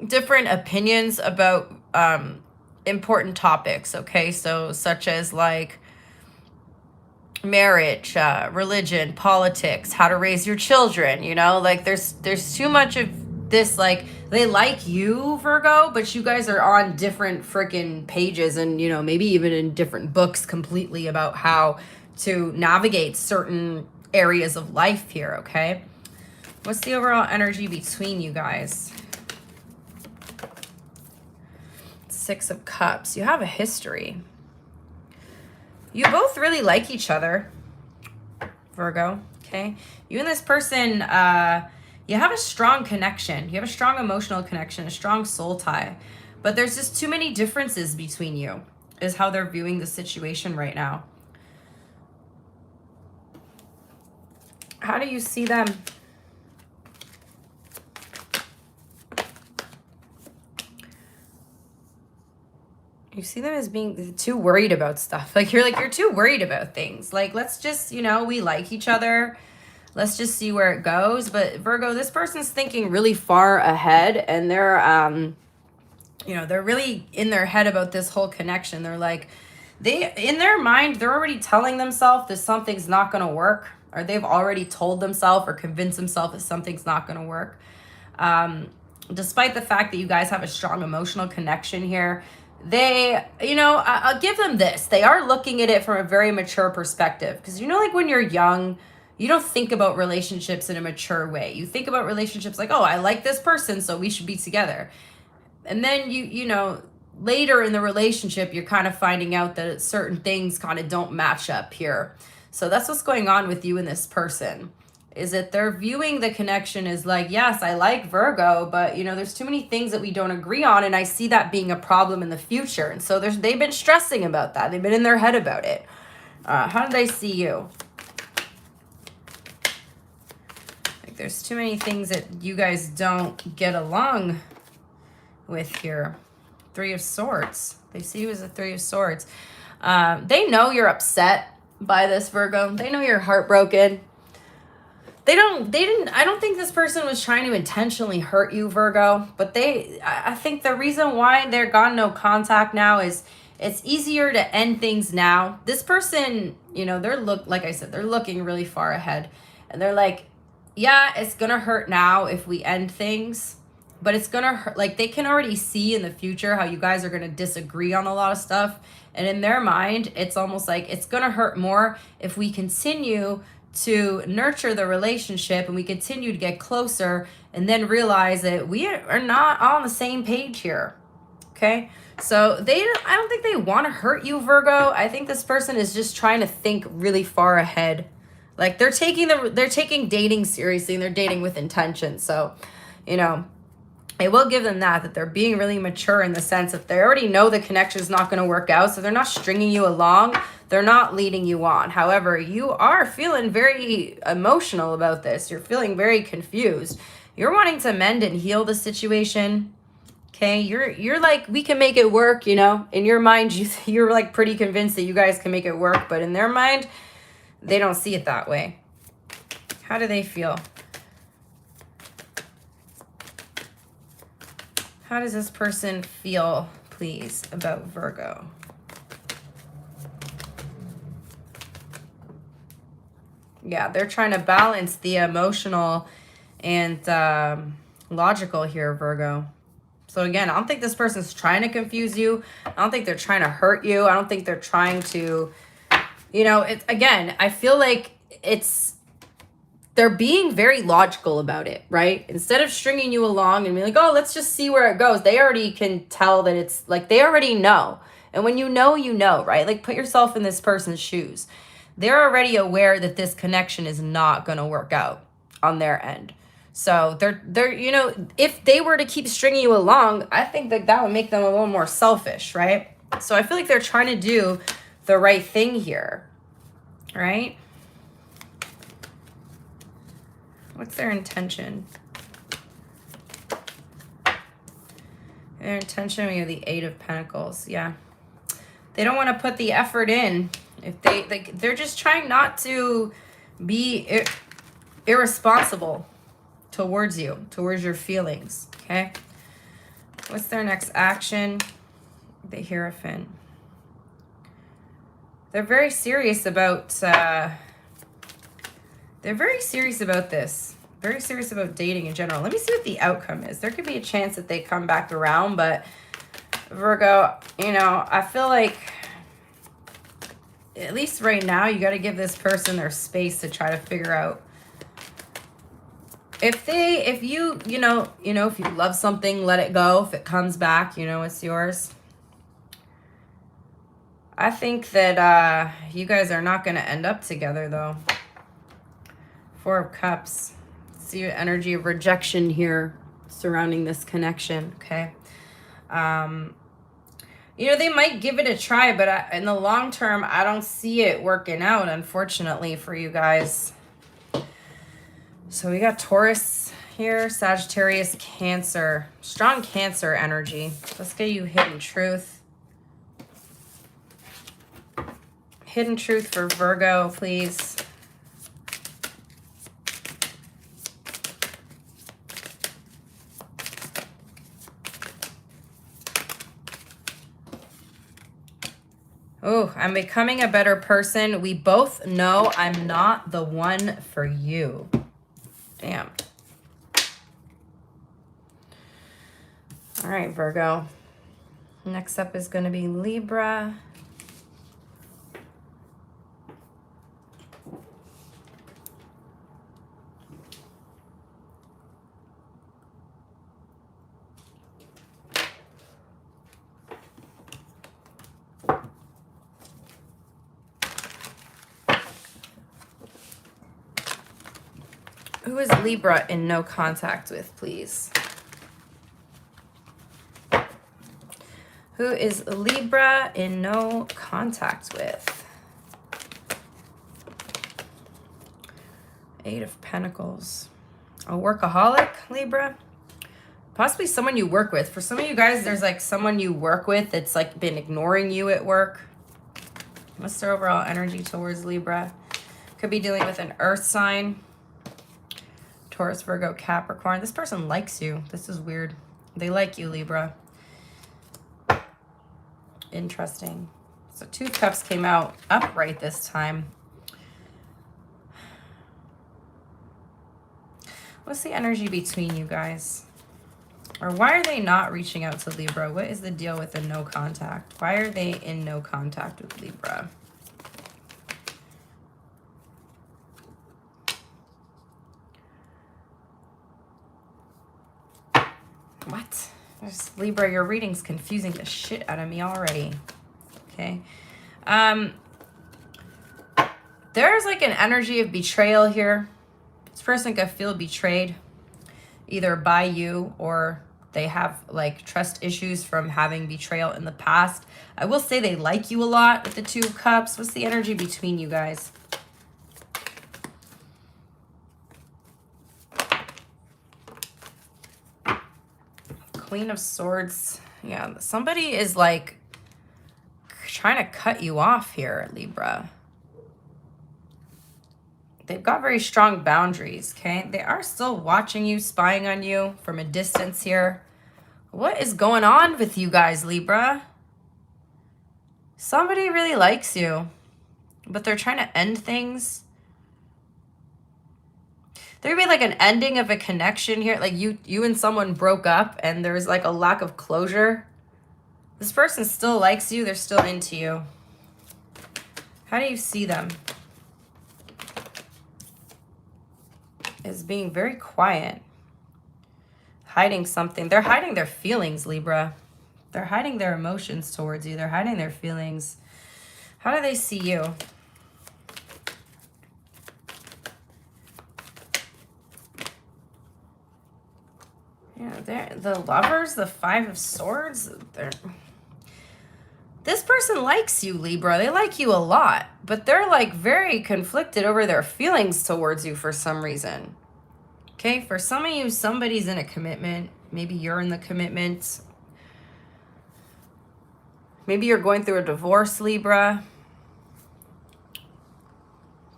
different opinions about important topics, okay? So, such as, like, marriage, religion, politics, how to raise your children, you know? Like, there's too much of this, like, they like you, Virgo, but you guys are on different freaking pages and, you know, maybe even in different books completely about how to navigate certain areas of life here, okay? What's the overall energy between you guys? 6 of Cups. You have a history. You both really like each other, Virgo, okay? You and this person, you have a strong connection. You have a strong emotional connection, a strong soul tie. But there's just too many differences between you, is how they're viewing the situation right now. How do you see them? You see them as being too worried about stuff. Like, you're too worried about things. Like, let's just, you know, we like each other. Let's just see where it goes. But Virgo, this person's thinking really far ahead, and they're, you know, they're really in their head about this whole connection. They're like, in their mind, they're already telling themselves that something's not going to work, or they've already told themselves or convinced themselves that something's not going to work. Despite the fact that you guys have a strong emotional connection here, they, you know, I'll give them this. They are looking at it from a very mature perspective. Because, you know, like when you're young, you don't think about relationships in a mature way. You think about relationships like, oh, I like this person, so we should be together. And then you know, later in the relationship, you're kind of finding out that certain things kind of don't match up here. So that's what's going on with you and this person, is that they're viewing the connection as like, yes, I like Virgo, but, you know, there's too many things that we don't agree on, and I see that being a problem in the future. And so they've been stressing about that. They've been in their head about it. How do they see you? Like, there's too many things that you guys don't get along with here. Three of Swords. They see you as a Three of Swords. They know you're upset by this, Virgo. They know you're heartbroken. I don't think this person was trying to intentionally hurt you, Virgo, but I think the reason why they're gone no contact now is it's easier to end things now. This person, you know, like I said, they're looking really far ahead, and they're like, yeah, it's gonna hurt now if we end things, but it's gonna hurt. Like, they can already see in the future how you guys are gonna disagree on a lot of stuff, and in their mind, it's almost like it's gonna hurt more if we continue to nurture the relationship and we continue to get closer and then realize that we are not on the same page here. Okay, so I don't think they want to hurt you, Virgo. I think this person is just trying to think really far ahead. Like, they're taking dating seriously, and they're dating with intention. So, you know, I will give them that they're being really mature in the sense that they already know the connection is not going to work out. So they're not stringing you along. They're not leading you on. However, you are feeling very emotional about this. You're feeling very confused. You're wanting to mend and heal the situation. Okay, you're like, we can make it work, you know. In your mind, you're like pretty convinced that you guys can make it work, but in their mind, they don't see it that way. How do they feel? How does this person feel, please, about Virgo? Yeah, they're trying to balance the emotional and logical here, Virgo. So again, I don't think this person's trying to confuse you. I don't think they're trying to hurt you. I don't think they're trying to, you know, again, I feel like they're being very logical about it, right? Instead of stringing you along and being like, oh, let's just see where it goes. They already can tell that it's like, they already know. And when you know, right? Like, put yourself in this person's shoes. They're already aware that this connection is not going to work out on their end. So they're, you know, if they were to keep stringing you along, I think that would make them a little more selfish, right? So I feel like they're trying to do the right thing here, right? What's their intention? Their intention, we have the Eight of Pentacles. Yeah. They don't want to put the effort in. If they're just trying not to be irresponsible towards you, towards your feelings, okay? What's their next action? The Hierophant. They're very serious about this. Very serious about dating in general. Let me see what the outcome is. There could be a chance that they come back around, but Virgo, you know, I feel like at least right now you got to give this person their space to try to figure out if you love something, let it go. If it comes back, you know, it's yours. I think that you guys are not going to end up together, though. Four of Cups. See your energy of rejection here surrounding this connection, okay? You know, they might give it a try, but in the long term, I don't see it working out, unfortunately, for you guys. So we got Taurus here, Sagittarius, Cancer. Strong Cancer energy. Let's get you Hidden Truth. Hidden Truth for Virgo, please. Oh, I'm becoming a better person. We both know I'm not the one for you. Damn. All right, Virgo. Next up is going to be Libra. Who is Libra in no contact with, please? Who is Libra in no contact with? Eight of Pentacles. A workaholic, Libra? Possibly someone you work with. For some of you guys, there's like someone you work with that's like been ignoring you at work. What's their overall energy towards Libra? Could be dealing with an earth sign. Taurus, Virgo, Capricorn. This person likes you. This is weird. They like you, Libra. Interesting. So 2 cups came out upright this time. What's the energy between you guys? Or why are they not reaching out to Libra? What is the deal with the no contact? Why are they in no contact with Libra? What? Libra, your reading's confusing the shit out of me already. Okay. There's like an energy of betrayal here. This person could feel betrayed either by you or they have like trust issues from having betrayal in the past. I will say they like you a lot with the 2 cups. What's the energy between you guys? Queen of Swords. Yeah, somebody is like trying to cut you off here, Libra. They've got very strong boundaries, okay? They are still watching you, spying on you from a distance here. What is going on with you guys, Libra? Somebody really likes you, but they're trying to end things. There could be like an ending of a connection here. Like you and someone broke up and there's like a lack of closure. This person still likes you. They're still into you. How do you see them? Is being very quiet. Hiding something. They're hiding their feelings, Libra. They're hiding their emotions towards you. They're hiding their feelings. How do they see you? Yeah, they're the Lovers, the 5 of Swords. This person likes you, Libra. They like you a lot, but they're like very conflicted over their feelings towards you for some reason. Okay, for some of you, somebody's in a commitment. Maybe you're in the commitment. Maybe you're going through a divorce, Libra.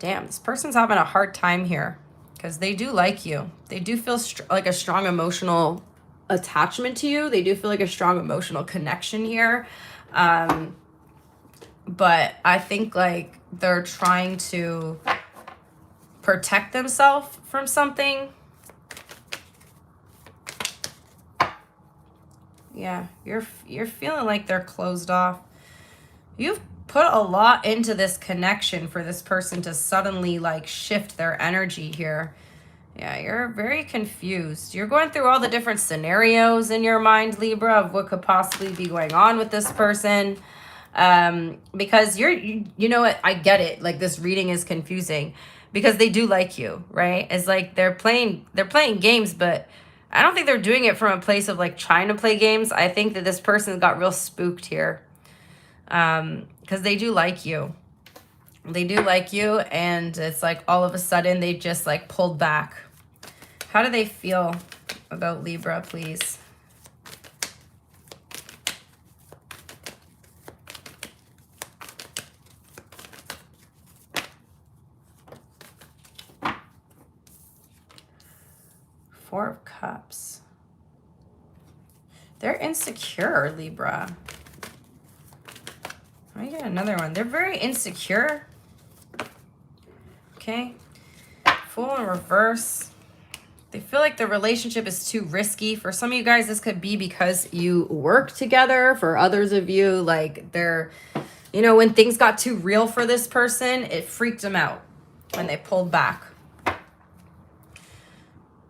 Damn, this person's having a hard time here because they do like you. They do feel like a strong emotional attachment to you. They do feel like a strong emotional connection here. But I think like they're trying to protect themselves from something. Yeah, you're feeling like they're closed off. You've put a lot into this connection for this person to suddenly like shift their energy here. Yeah, you're very confused. You're going through all the different scenarios in your mind, Libra, of what could possibly be going on with this person. Because you know what? I get it. Like this reading is confusing because they do like you, right? It's like they're playing games, but I don't think they're doing it from a place of like trying to play games. I think that this person got real spooked here. Because they do like you. They do like you, and it's like all of a sudden they just like pulled back. How do they feel about Libra, please? Four of Cups. They're insecure, Libra. Let me get another one. They're very insecure. Okay. Fool in reverse. They feel like the relationship is too risky. For some of you guys, this could be because you work together. For others of you, like they're, you know, when things got too real for this person, it freaked them out when they pulled back.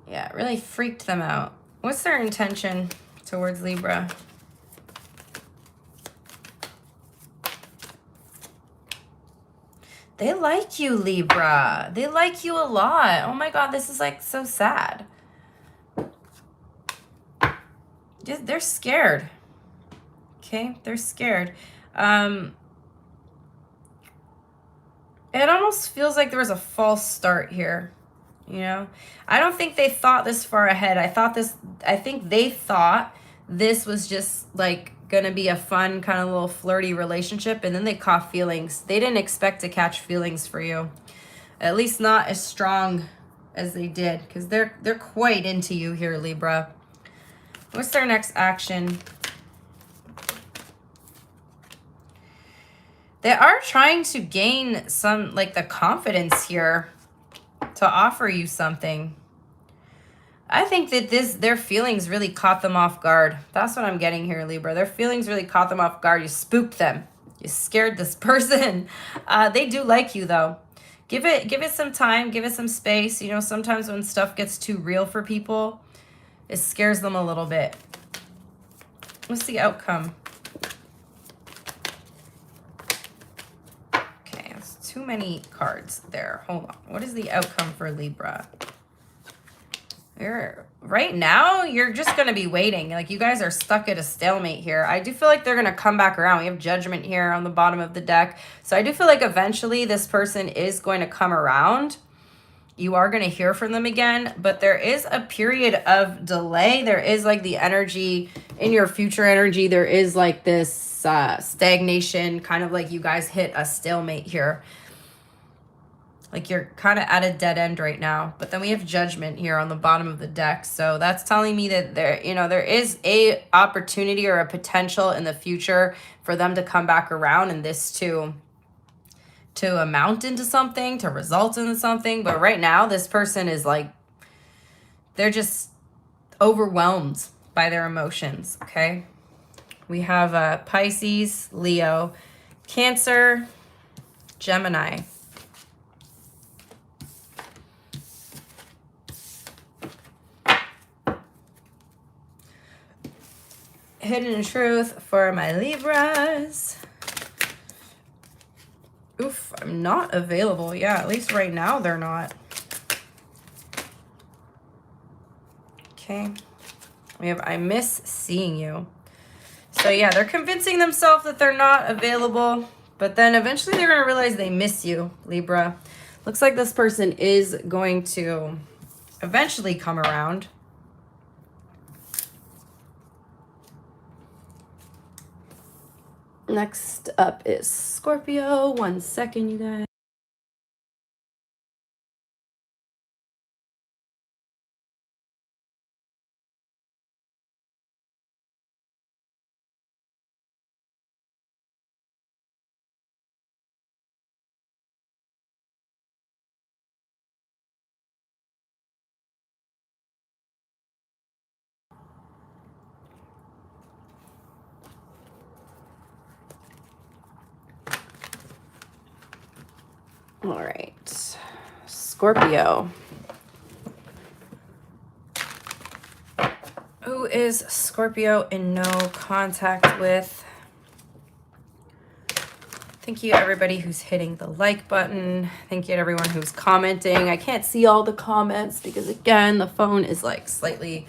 Yeah, it really freaked them out. What's their intention towards Libra? They like you, Libra. They like you a lot. Oh my God, this is like so sad. They're scared. Okay, they're scared. It almost feels like there was a false start here. you know? I don't think they thought this far ahead. I think they thought this was just like gonna be a fun kind of little flirty relationship, and then they caught feelings. They didn't expect to catch feelings for you. At least not as strong as they did, because they're quite into you here, Libra. What's their next action? They are trying to gain some, like, the confidence here to offer you something. I think that their feelings really caught them off guard. That's what I'm getting here, Libra. Their feelings really caught them off guard. You spooked them. You scared this person. They do like you, though. Give it some time. Give it some space. You know, sometimes when stuff gets too real for people, it scares them a little bit. What's the outcome? Okay, that's too many cards there. Hold on. What is the outcome for Libra? Right now, you're just going to be waiting. Like, you guys are stuck at a stalemate here. I do feel like they're going to come back around. We have Judgment here on the bottom of the deck. So I do feel like eventually this person is going to come around. You are going to hear from them again, but there is a period of delay. There is like the energy in your future energy. There is like this stagnation, kind of like you guys hit a stalemate here. Like you're kind of at a dead end right now. But then we have Judgment here on the bottom of the deck. So that's telling me that there is a opportunity or a potential in the future for them to come back around and this to amount into something, to result into something. But right now, this person is like, they're just overwhelmed by their emotions, okay? We have Pisces, Leo, Cancer, Gemini. Hidden truth for my Libras. Oof, I'm not available. Yeah, at least right now they're not. Okay. We have I miss seeing you. So yeah, they're convincing themselves that they're not available, but then eventually they're going to realize they miss you, Libra. Looks like this person is going to eventually come around. Next up is Scorpio. 1 second, you guys. All right, Scorpio. Who is Scorpio in no contact with? Thank you everybody who's hitting the like button. Thank you to everyone who's commenting. I can't see all the comments because again, the phone is like slightly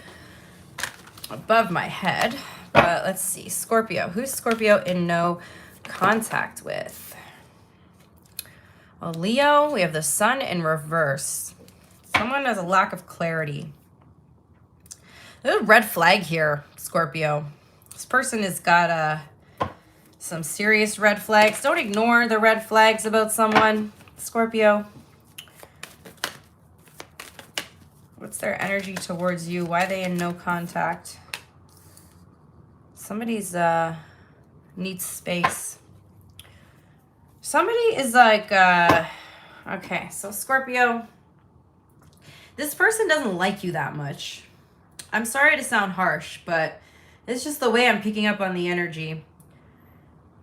above my head. But let's see, Scorpio. Who's Scorpio in no contact with? Well, Leo, we have the sun in reverse. Someone has a lack of clarity. There's a red flag here, Scorpio. This person has got some serious red flags. Don't ignore the red flags about someone, Scorpio. What's their energy towards you? Why are they in no contact? Somebody's needs space. Somebody is like, okay, so Scorpio, this person doesn't like you that much. I'm sorry to sound harsh, but it's just the way I'm picking up on the energy.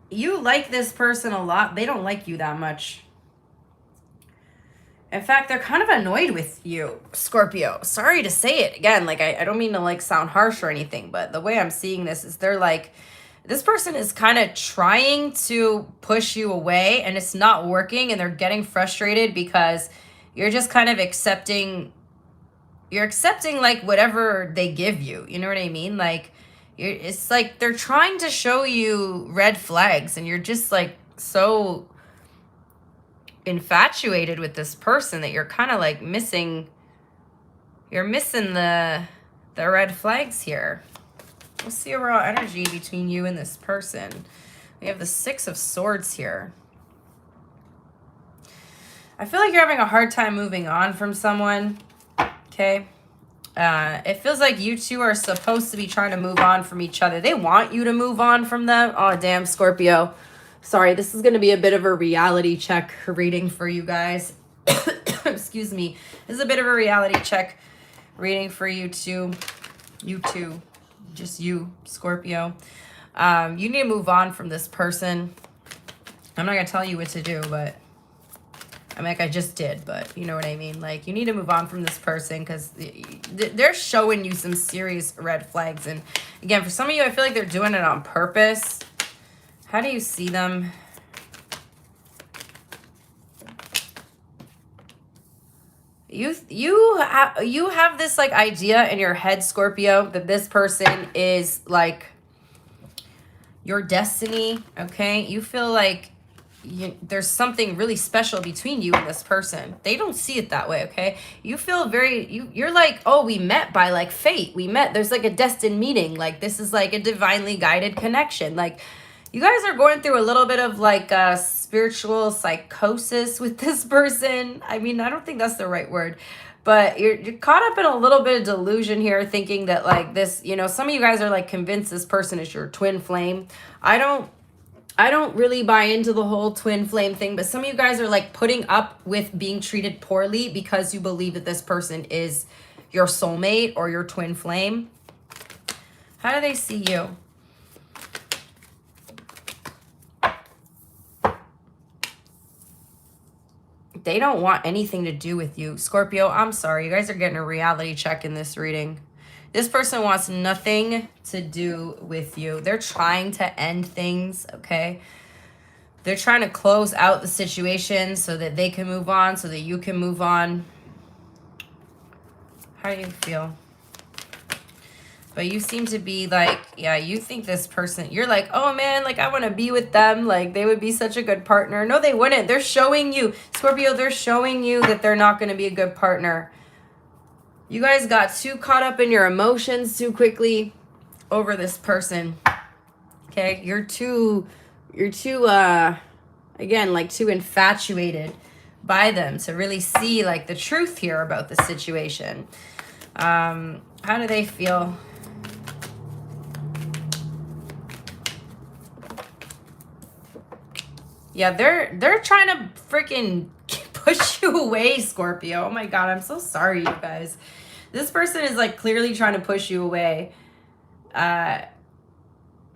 You like this person a lot. They don't like you that much. In fact, they're kind of annoyed with you, Scorpio. Sorry to say it again. Like, I don't mean to like sound harsh or anything, but the way I'm seeing this is they're like, this person is kind of trying to push you away and it's not working, and they're getting frustrated because you're just kind of accepting like whatever they give you. You know what I mean? Like, it's like they're trying to show you red flags and you're just like so infatuated with this person that you're kind of like missing You're missing the red flags here. What's the overall energy between you and this person? We have the Six of Swords here. I feel like you're having a hard time moving on from someone, okay? It feels like you two are supposed to be trying to move on from each other. They want you to move on from them. Oh, damn, Scorpio. Sorry, this is going to be a bit of a reality check reading for you guys. Excuse me. This is a bit of a reality check reading for you two. You two. Just you, Scorpio. You need to move on from this person. I'm not going to tell you what to do, but I mean, like I just did, but you know what I mean? Like, you need to move on from this person because they're showing you some serious red flags. And again, for some of you, I feel like they're doing it on purpose. How do you see them? You have this like idea in your head, Scorpio, that this person is like your destiny, okay? You feel like there's something really special between you and this person. They don't see it that way, okay? You feel you're like, oh, we met by like fate. We met. There's like a destined meeting. Like this is like a divinely guided connection. Like you guys are going through a little bit of like a spiritual psychosis with this person. I mean, I don't think that's the right word, but you're caught up in a little bit of delusion here, thinking that like this, you know, some of you guys are like convinced this person is your twin flame. I don't really buy into the whole twin flame thing, but some of you guys are like putting up with being treated poorly because you believe that this person is your soulmate or your twin flame. How do they see you? They don't want anything to do with you. Scorpio, I'm sorry. You guys are getting a reality check in this reading. This person wants nothing to do with you. They're trying to end things, okay? They're trying to close out the situation so that they can move on, so that you can move on. How do you feel? But you seem to be like, yeah, you think this person, you're like, oh man, like I want to be with them. Like they would be such a good partner. No, they wouldn't. They're showing you, Scorpio, they're showing you that they're not going to be a good partner. You guys got too caught up in your emotions too quickly over this person. Okay, you're too again, like too infatuated by them to really see like the truth here about the situation. How do they feel? Yeah, they're trying to freaking push you away, Scorpio. Oh my God, I'm so sorry, you guys. This person is like clearly trying to push you away. And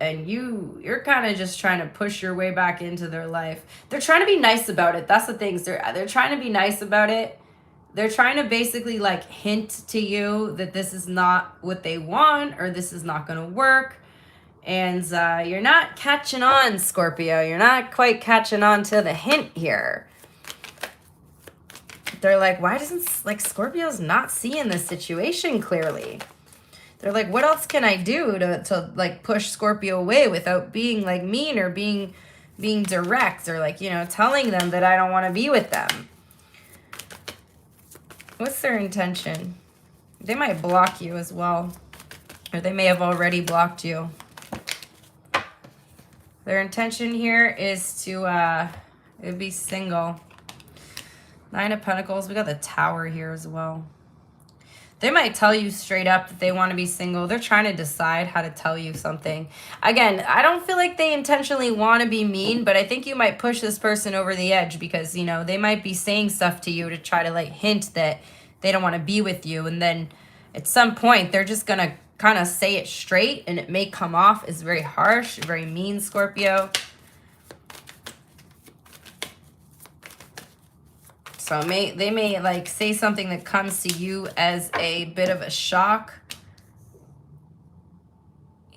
you're kind of just trying to push your way back into their life. They're trying to be nice about it. That's the thing. They're trying to be nice about it. They're trying to basically like hint to you that this is not what they want or this is not going to work. And you're not catching on, Scorpio. You're not quite catching on to the hint here. They're like, why doesn't, like, Scorpio's not seeing this situation clearly? They're like, what else can I do to like, push Scorpio away without being, like, mean or being direct or, like, you know, telling them that I don't want to be with them? What's their intention? They might block you as well. Or they may have already blocked you. Their intention here is to be single. 9 of Pentacles. We got the Tower here as well. They might tell you straight up that they want to be single. They're trying to decide how to tell you something. Again, I don't feel like they intentionally want to be mean, but I think you might push this person over the edge because, you know, they might be saying stuff to you to try to, like, hint that they don't want to be with you. And then at some point, they're just going to kind of say it straight, and it may come off as very harsh, very mean, Scorpio. So they may like say something that comes to you as a bit of a shock.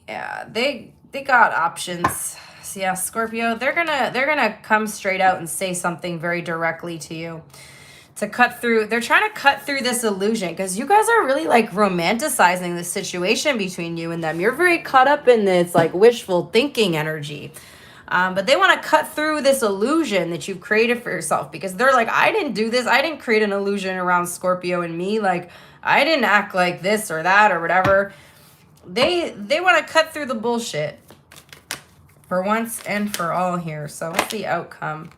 Yeah, they got options. So yeah, Scorpio, they're gonna come straight out and say something very directly to you. To cut through, they're trying to cut through this illusion because you guys are really like romanticizing the situation between you and them. You're very caught up in this like wishful thinking energy. But they want to cut through this illusion that you've created for yourself because they're like, I didn't do this. I didn't create an illusion around Scorpio and me. Like, I didn't act like this or that or whatever. They want to cut through the bullshit for once and for all here. So what's the outcome?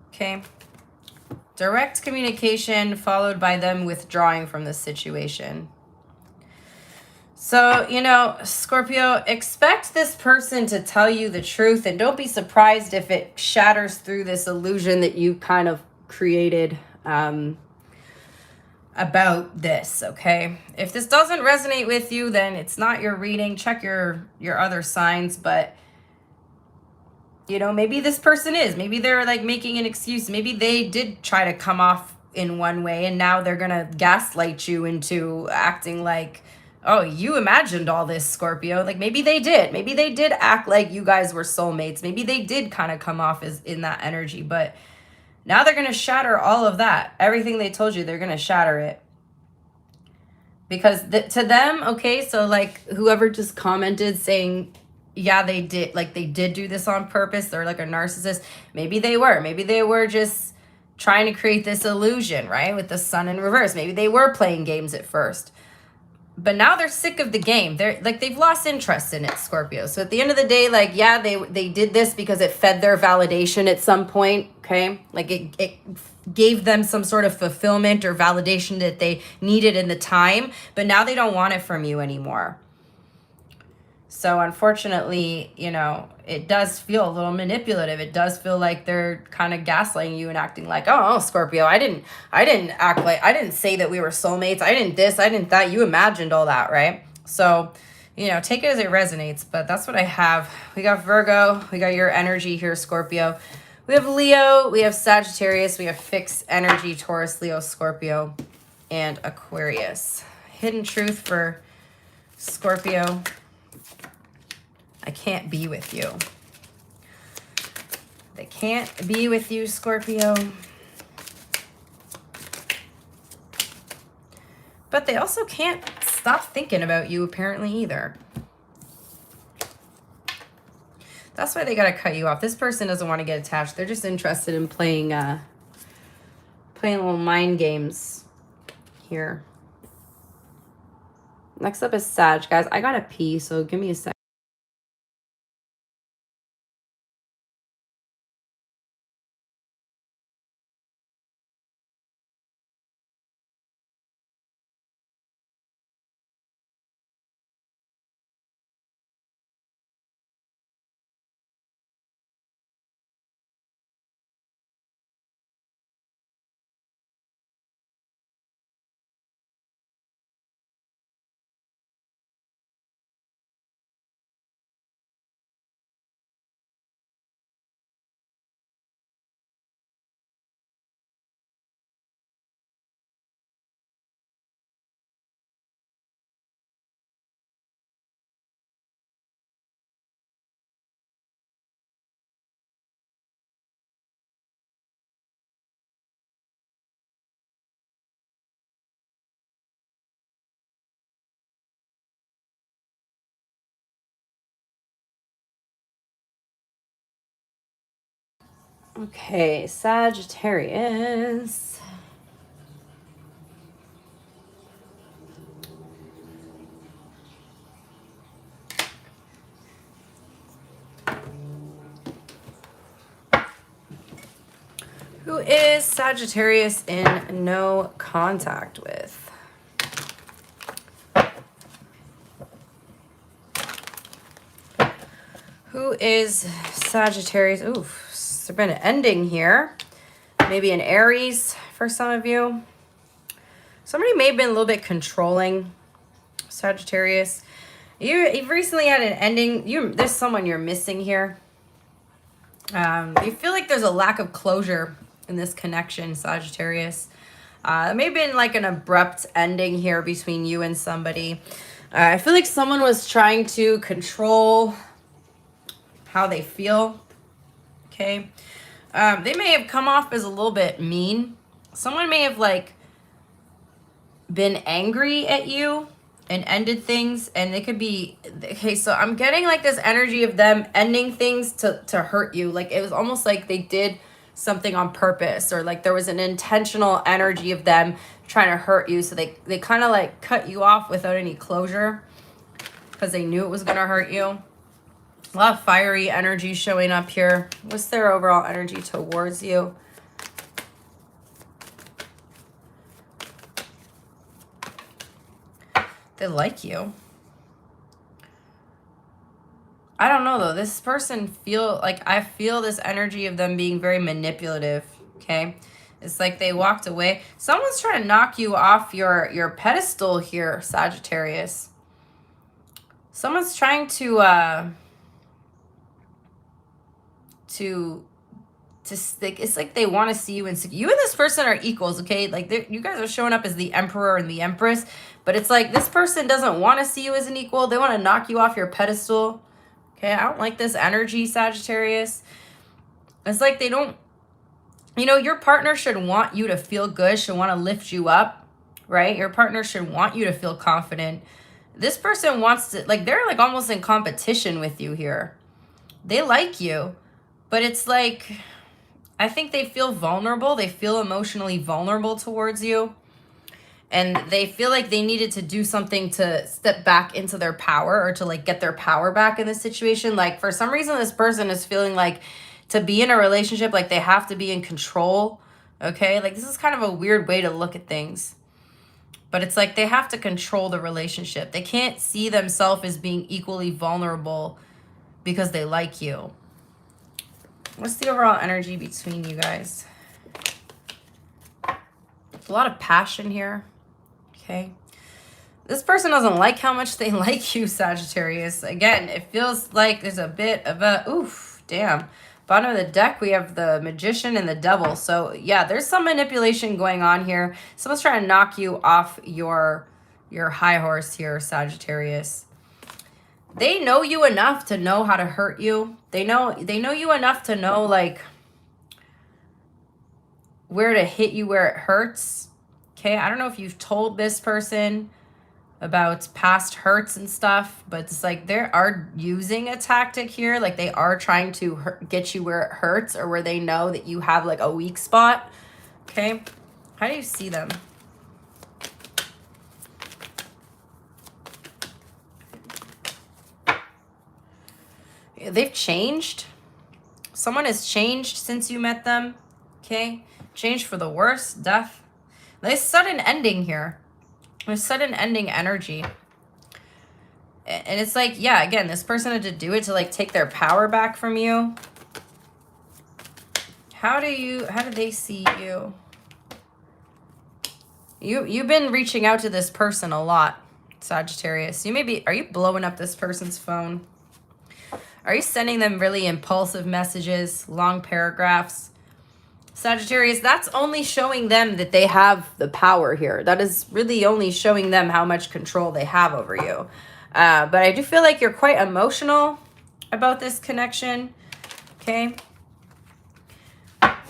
Okay. Direct communication followed by them withdrawing from the situation. So, you know, Scorpio, expect this person to tell you the truth, and don't be surprised if it shatters through this illusion that you kind of created about this, okay? If this doesn't resonate with you, then it's not your reading. Check your other signs, but you know, maybe this person is. Maybe they're like making an excuse. Maybe they did try to come off in one way, and now they're gonna gaslight you into acting like, oh, you imagined all this, Scorpio. Like maybe they did. Maybe they did act like you guys were soulmates. Maybe they did kind of come off as in that energy, but now they're gonna shatter all of that. Everything they told you, they're gonna shatter it. Because to them, okay, so like whoever just commented saying, yeah, they did do this on purpose, they're like a narcissist. Maybe they were just trying to create this illusion, right? With the sun in reverse. Maybe they were playing games at first, but now they're sick of the game. They're like, they've lost interest in it, Scorpio. So at the end of the day, like, yeah, they did this because it fed their validation at some point, okay? Like it gave them some sort of fulfillment or validation that they needed in the time, but now they don't want it from you anymore. So unfortunately, you know, it does feel a little manipulative. It does feel like they're kind of gaslighting you and acting like, oh, Scorpio, I didn't act like, I didn't say that we were soulmates. I didn't this, I didn't that. You imagined all that, right? So, you know, take it as it resonates, but that's what I have. We got Virgo, we got your energy here, Scorpio. We have Leo, we have Sagittarius, we have fixed energy, Taurus, Leo, Scorpio, and Aquarius. Hidden truth for Scorpio. I can't be with you. They can't be with you, Scorpio. But they also can't stop thinking about you, apparently, either. That's why they gotta cut you off. This person doesn't want to get attached. They're just interested in playing little mind games here. Next up is Sag, guys. I gotta pee, so give me a sec. Okay, Sagittarius. Who is Sagittarius in no contact with? Who is Sagittarius? Oof, there's been an ending here. Maybe an Aries for some of you. Somebody may have been a little bit controlling, Sagittarius. You've recently had an ending. There's someone you're missing here. You feel like there's a lack of closure in this connection, Sagittarius. It may have been like an abrupt ending here between you and somebody. I feel like someone was trying to control how they feel. Okay. They may have come off as a little bit mean. Someone may have like been angry at you and ended things, and they could be, okay, so I'm getting like this energy of them ending things to hurt you. Like it was almost like they did something on purpose, or like there was an intentional energy of them trying to hurt you. So they kind of like cut you off without any closure because they knew it was going to hurt you. A lot of fiery energy showing up here. What's their overall energy towards you? They like you. I don't know though. This person I feel this energy of them being very manipulative. Okay. It's like they walked away. Someone's trying to knock you off your pedestal here, Sagittarius. Someone's trying to it's like they want to see you you and this person are equals, okay? Like you guys are showing up as the Emperor and the Empress, but it's like this person doesn't want to see you as an equal. They want to knock you off your pedestal. Okay, I don't like this energy, Sagittarius. It's like they don't, your partner should want you to feel good, should want to lift you up, right? Your partner should want you to feel confident. This person wants to, like, they're like almost in competition with you here. They like you, but it's like, I think they feel vulnerable. They feel emotionally vulnerable towards you. And they feel like they needed to do something to step back into their power or to like get their power back in this situation. Like for some reason, this person is feeling like to be in a relationship, like they have to be in control. Okay. Like this is kind of a weird way to look at things, but it's like they have to control the relationship. They can't see themselves as being equally vulnerable because they like you. What's the overall energy between you guys? A lot of passion here. Okay. This person doesn't like how much they like you, Sagittarius. Again, it feels like there's a bit of a, oof, damn. Bottom of the deck, we have the Magician and the Devil. So yeah, there's some manipulation going on here. Someone's trying to knock you off your high horse here, Sagittarius. They know you enough to know how to hurt you. They know you enough to know like where to hit you where it hurts. Okay, I don't know if you've told this person about past hurts and stuff, but it's like they are using a tactic here. Like they are trying to get you where it hurts or where they know that you have like a weak spot. Okay, how do you see them? They've changed. Someone has changed since you met them. Okay, changed for the worse, death. There's sudden ending here. There's sudden ending energy. And it's like, yeah, again, this person had to do it to like take their power back from you. How do they see you? You've been reaching out to this person a lot, Sagittarius. Are you blowing up this person's phone? Are you sending them really impulsive messages, long paragraphs? Sagittarius, that's only showing them that they have the power here. That is really only showing them how much control they have over you. But I do feel like you're quite emotional about this connection. Okay.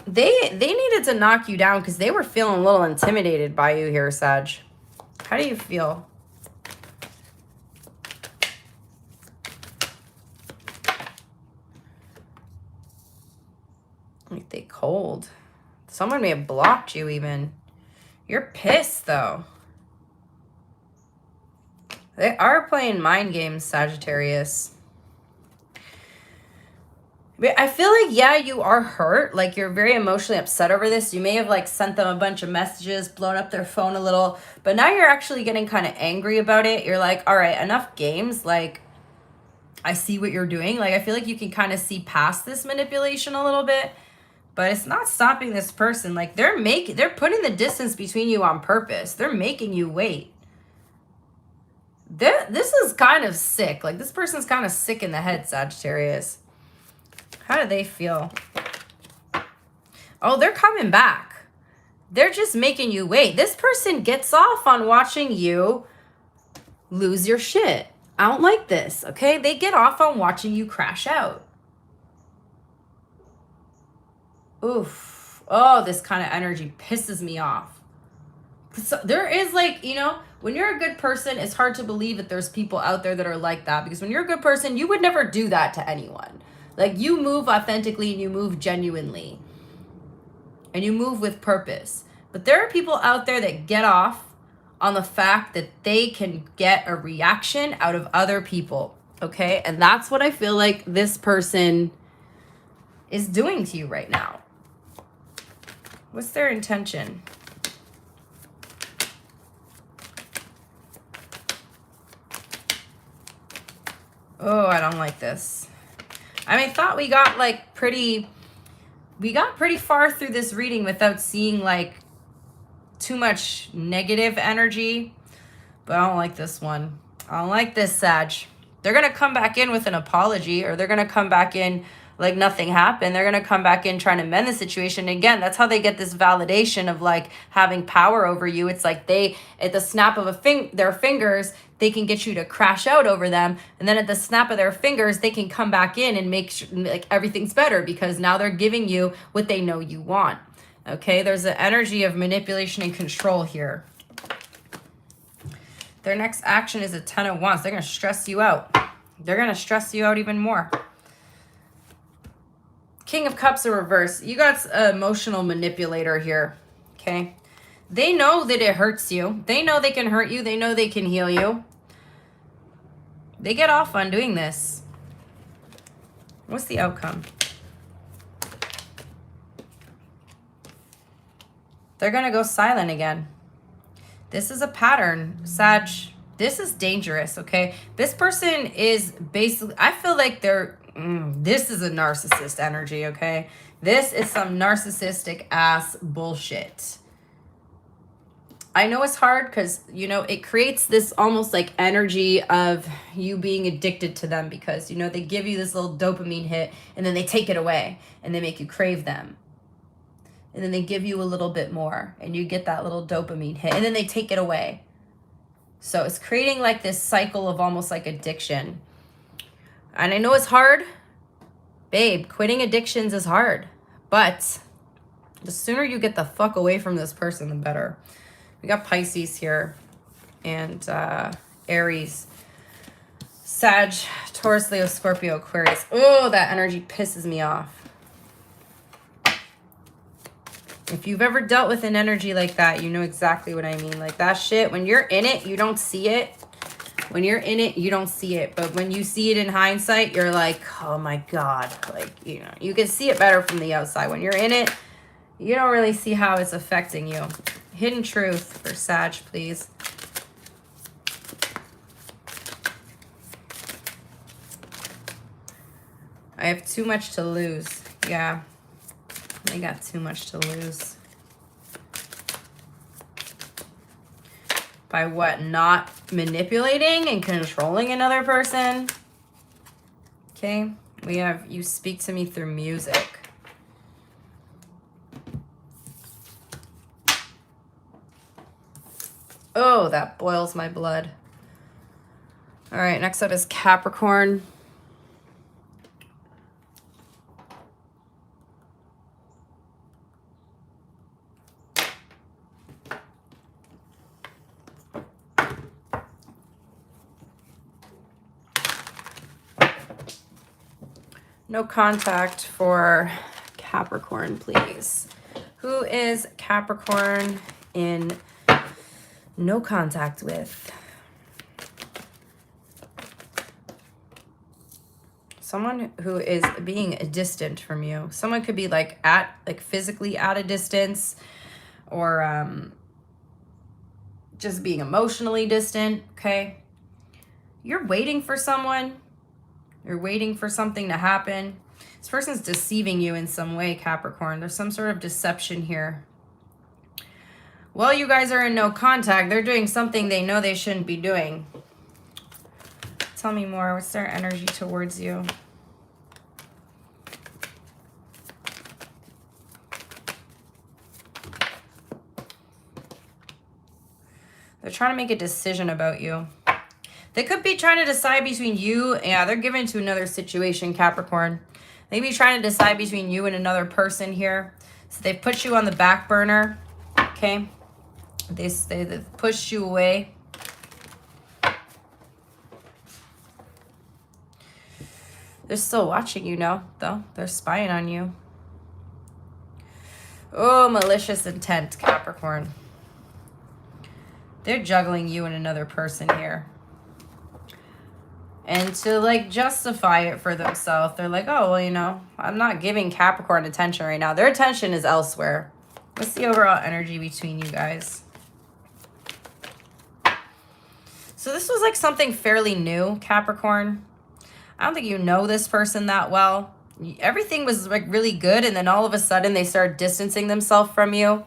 They needed to knock you down because they were feeling a little intimidated by you here, Sag. How do you feel? Like they cold. Someone may have blocked you even. You're pissed though. They are playing mind games, Sagittarius. But I feel like, yeah, you are hurt. Like you're very emotionally upset over this. You may have like sent them a bunch of messages, blown up their phone a little, but now you're actually getting kind of angry about it. You're like, all right, enough games. Like I see what you're doing. Like I feel like you can kind of see past this manipulation a little bit. But it's not stopping this person. Like they're putting the distance between you on purpose. They're making you wait. This is kind of sick. Like this person's kind of sick in the head, Sagittarius. How do they feel? Oh, they're coming back. They're just making you wait. This person gets off on watching you lose your shit. I don't like this, okay? They get off on watching you crash out. Oof. Oh, this kind of energy pisses me off. So there is like, when you're a good person, it's hard to believe that there's people out there that are like that. Because when you're a good person, you would never do that to anyone. Like you move authentically and you move genuinely. And you move with purpose. But there are people out there that get off on the fact that they can get a reaction out of other people, okay? And that's what I feel like this person is doing to you right now. What's their intention? Oh, I don't like this. I mean, I thought we got like pretty far through this reading without seeing like too much negative energy, but I don't like this one. I don't like this, Sag. They're going to come back in with an apology, or they're going to come back in like nothing happened. They're going to come back in trying to mend the situation. And again, that's how they get this validation of like having power over you. It's like they, at the snap of their fingers, they can get you to crash out over them. And then at the snap of their fingers, they can come back in and make sure like everything's better, because now they're giving you what they know you want. Okay, there's an energy of manipulation and control here. Their next action is a 10 of Wands. They're going to stress you out. They're going to stress you out even more. King of Cups in reverse. You got an emotional manipulator here, okay? They know that it hurts you. They know they can hurt you. They know they can heal you. They get off on doing this. What's the outcome? They're going to go silent again. This is a pattern, Sag. This is dangerous, okay? This person is basically, I feel like they're, this is a narcissist energy, okay? This is some narcissistic ass bullshit. I know it's hard because, you know, it creates this almost like energy of you being addicted to them, because, you know, they give you this little dopamine hit and then they take it away and they make you crave them. And then they give you a little bit more and you get that little dopamine hit and then they take it away. So it's creating like this cycle of almost like addiction. And I know it's hard. Babe, quitting addictions is hard. But the sooner you get the fuck away from this person, the better. We got Pisces here and Aries, Sag, Taurus, Leo, Scorpio, Aquarius. Oh, that energy pisses me off. If you've ever dealt with an energy like that, you know exactly what I mean. Like that shit, when you're in it, you don't see it. When you're in it, you don't see it. But when you see it in hindsight, you're like, oh my God. Like, you know, you can see it better from the outside. When you're in it, you don't really see how it's affecting you. Hidden truth for Sag, please. I have too much to lose. Yeah. I got too much to lose. By what? Not manipulating and controlling another person? Okay. We have you speak to me through music. Oh, that boils my blood. All right, next up is Capricorn. No contact for Capricorn, please. Who is Capricorn in no contact with? Someone who is being distant from you. Someone could be like physically at a distance, or just being emotionally distant, okay? You're waiting for someone. You're waiting for something to happen. This person's deceiving you in some way, Capricorn. There's some sort of deception here. While you guys are in no contact, they're doing something they know they shouldn't be doing. Tell me more. What's their energy towards you? They're trying to make a decision about you. They could be trying to decide between you. Yeah, they're given to another situation, Capricorn. They be trying to decide between you and another person here. So they put you on the back burner. Okay. They pushed you away. They're still watching you, though. They're spying on you. Oh, malicious intent, Capricorn. They're juggling you and another person here. And to like justify it for themselves, they're like, oh, well, you know, I'm not giving Capricorn attention right now. Their attention is elsewhere. What's the overall energy between you guys? So this was like something fairly new, Capricorn. I don't think you know this person that well. Everything was like really good, and then all of a sudden they started distancing themselves from you.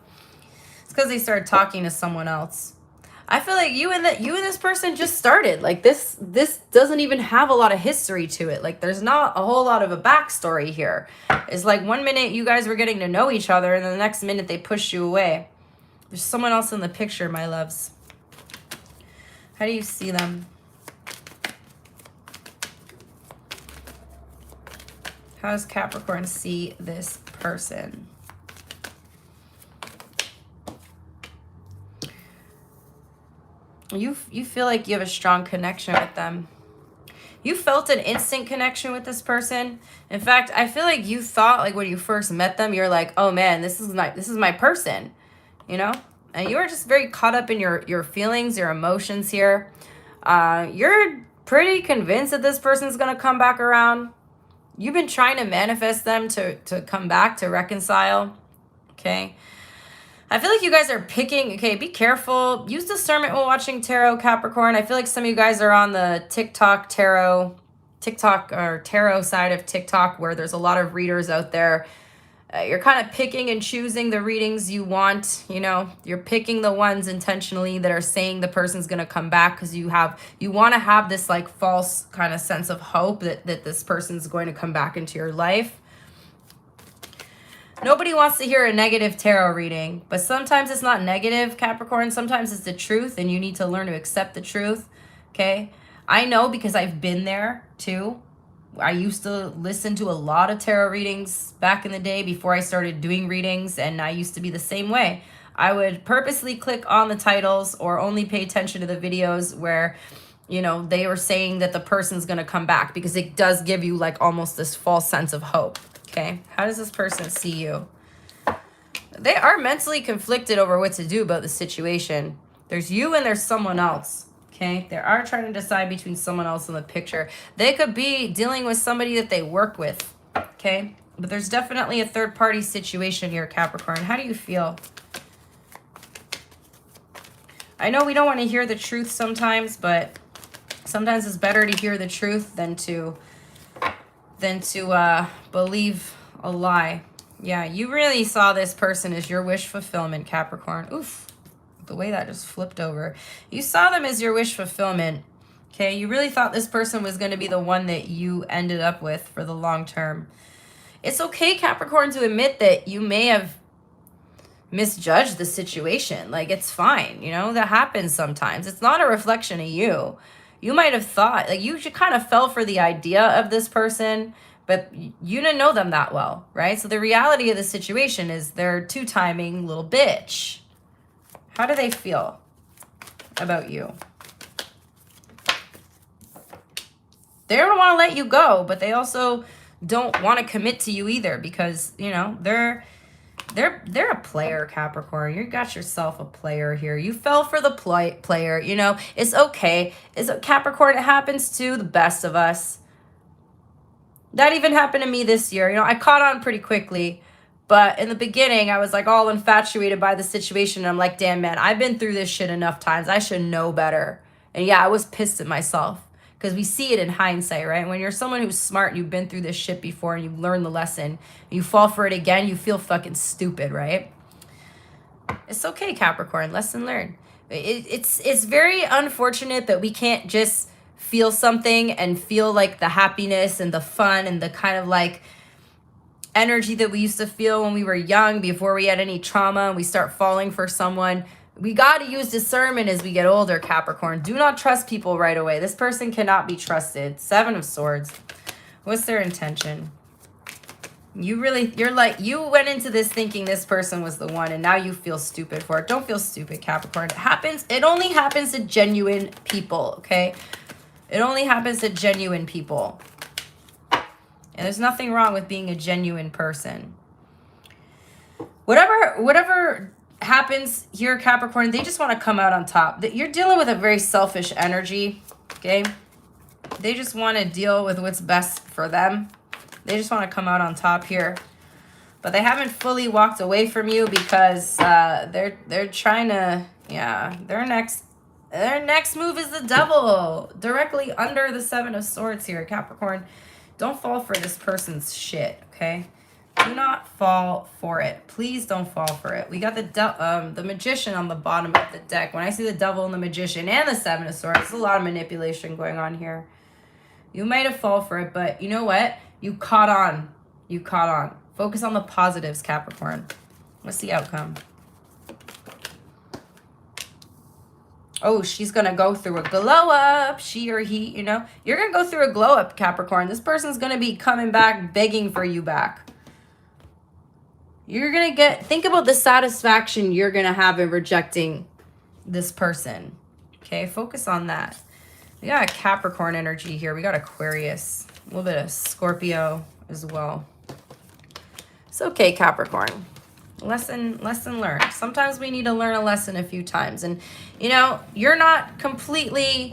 It's because they started talking to someone else. I feel like you and this person just started. Like this doesn't even have a lot of history to it. Like there's not a whole lot of a backstory here. It's like one minute you guys were getting to know each other, and then the next minute they pushed you away. There's someone else in the picture, my loves. How do you see them? How does Capricorn see this person? You feel like you have a strong connection with them. You felt an instant connection with this person. In fact, I feel like you thought, like when you first met them, you're like, oh man, this is my person, you know? And you were just very caught up in your feelings, your emotions here. You're pretty convinced that this person's gonna come back around. You've been trying to manifest them to come back, to reconcile, okay? I feel like you guys are picking, okay, be careful. Use discernment when watching tarot, Capricorn. I feel like some of you guys are on the TikTok tarot side of TikTok, where there's a lot of readers out there. You're kind of picking and choosing the readings you want, you know. You're picking the ones intentionally that are saying the person's going to come back, because you want to have this like false kind of sense of hope that this person's going to come back into your life. Nobody wants to hear a negative tarot reading, but sometimes it's not negative, Capricorn. Sometimes it's the truth, and you need to learn to accept the truth, okay? I know, because I've been there too. I used to listen to a lot of tarot readings back in the day before I started doing readings, and I used to be the same way. I would purposely click on the titles or only pay attention to the videos where, you know, they were saying that the person's going to come back, because it does give you like almost this false sense of hope. Okay, how does this person see you? They are mentally conflicted over what to do about the situation. There's you and there's someone else. Okay, they are trying to decide between someone else in the picture. They could be dealing with somebody that they work with. Okay, but there's definitely a third party situation here, Capricorn. How do you feel? I know we don't want to hear the truth sometimes, but sometimes it's better to hear the truth than to believe a lie. Yeah, you really saw this person as your wish fulfillment, Capricorn. Oof, the way that just flipped over. You saw them as your wish fulfillment. Okay, you really thought this person was going to be the one that you ended up with for the long term. It's okay, Capricorn, to admit that you may have misjudged the situation. Like, it's fine, you know, that happens sometimes. It's not a reflection of you. You might have thought, like, you kind of fell for the idea of this person, but you didn't know them that well, right? So the reality of the situation is they're a two-timing little bitch. How do they feel about you? They don't want to let you go, but they also don't want to commit to you either, because, you know, they're a player, Capricorn. You got yourself a player here. You fell for the player, you know. It's okay. Capricorn, it happens to the best of us. That even happened to me this year. You know, I caught on pretty quickly, but in the beginning, I was like all infatuated by the situation. And I'm like, damn, man, I've been through this shit enough times. I should know better. And yeah, I was pissed at myself, because we see it in hindsight, right? When you're someone who's smart and you've been through this shit before and you learn the lesson, and you fall for it again, you feel fucking stupid, right? It's okay, Capricorn. Lesson learned. It's very unfortunate that we can't just feel something and feel like the happiness and the fun and the kind of like energy that we used to feel when we were young, before we had any trauma, and we start falling for someone. We got to use discernment as we get older, Capricorn. Do not trust people right away. This person cannot be trusted. 7 of Swords. What's their intention? You went into this thinking this person was the one, and now you feel stupid for it. Don't feel stupid, Capricorn. It only happens to genuine people, okay? It only happens to genuine people. And there's nothing wrong with being a genuine person. Whatever happens here, Capricorn, they just want to come out on top. You're dealing with a very selfish energy, okay? They just want to deal with what's best for them. They just want to come out on top here. But they haven't fully walked away from you because they're trying to, yeah, their next move is the Devil, directly under the Seven of Swords here, Capricorn. Don't fall for this person's shit, okay? Do not fall for it. Please don't fall for it. We got the Magician on the bottom of the deck. When I see the Devil and the Magician and the Seven of Swords, there's a lot of manipulation going on here. You might have fallen for it, but you know what? You caught on. You caught on. Focus on the positives, Capricorn. What's the outcome? Oh, she's going to go through a glow up. She or he, you know. You're going to go through a glow up, Capricorn. This person's going to be coming back, begging for you back. You're going to think about the satisfaction you're going to have in rejecting this person. Okay, focus on that. We got a Capricorn energy here. We got Aquarius. A little bit of Scorpio as well. It's okay, Capricorn. Lesson learned. Sometimes we need to learn a lesson a few times. And, you know, you're not completely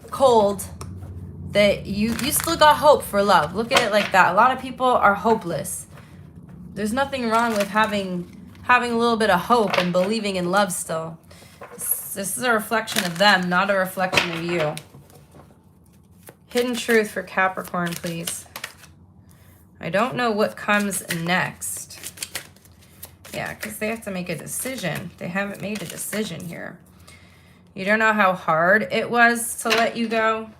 cold. That you still got hope for love. Look at it like that. A lot of people are hopeless. There's nothing wrong with having a little bit of hope and believing in love still. This is a reflection of them, not a reflection of you. Hidden truth for Capricorn, please. I don't know what comes next. Yeah, because they have to make a decision. They haven't made a decision here. You don't know how hard it was to let you go.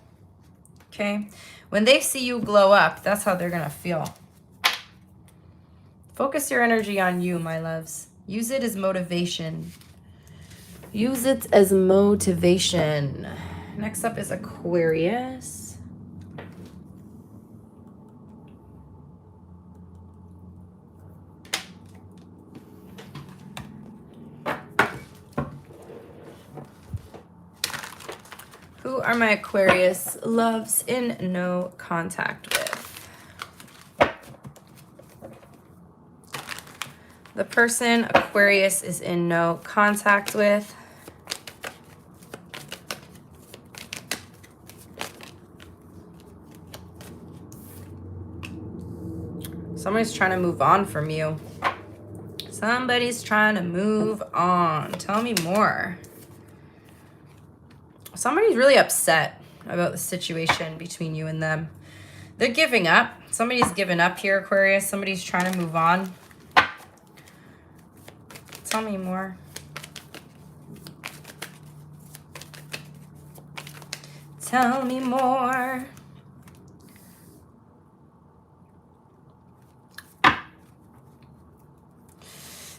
Okay? When they see you glow up, that's how they're going to feel. Focus your energy on you, my loves. Use it as motivation. Use it as motivation. Next up is Aquarius. Who are my Aquarius loves in no contact with? The person Aquarius is in no contact with. Somebody's trying to move on from you. Somebody's trying to move on. Tell me more. Somebody's really upset about the situation between you and them. They're giving up. Somebody's given up here, Aquarius. Somebody's trying to move on. Tell me more. Tell me more.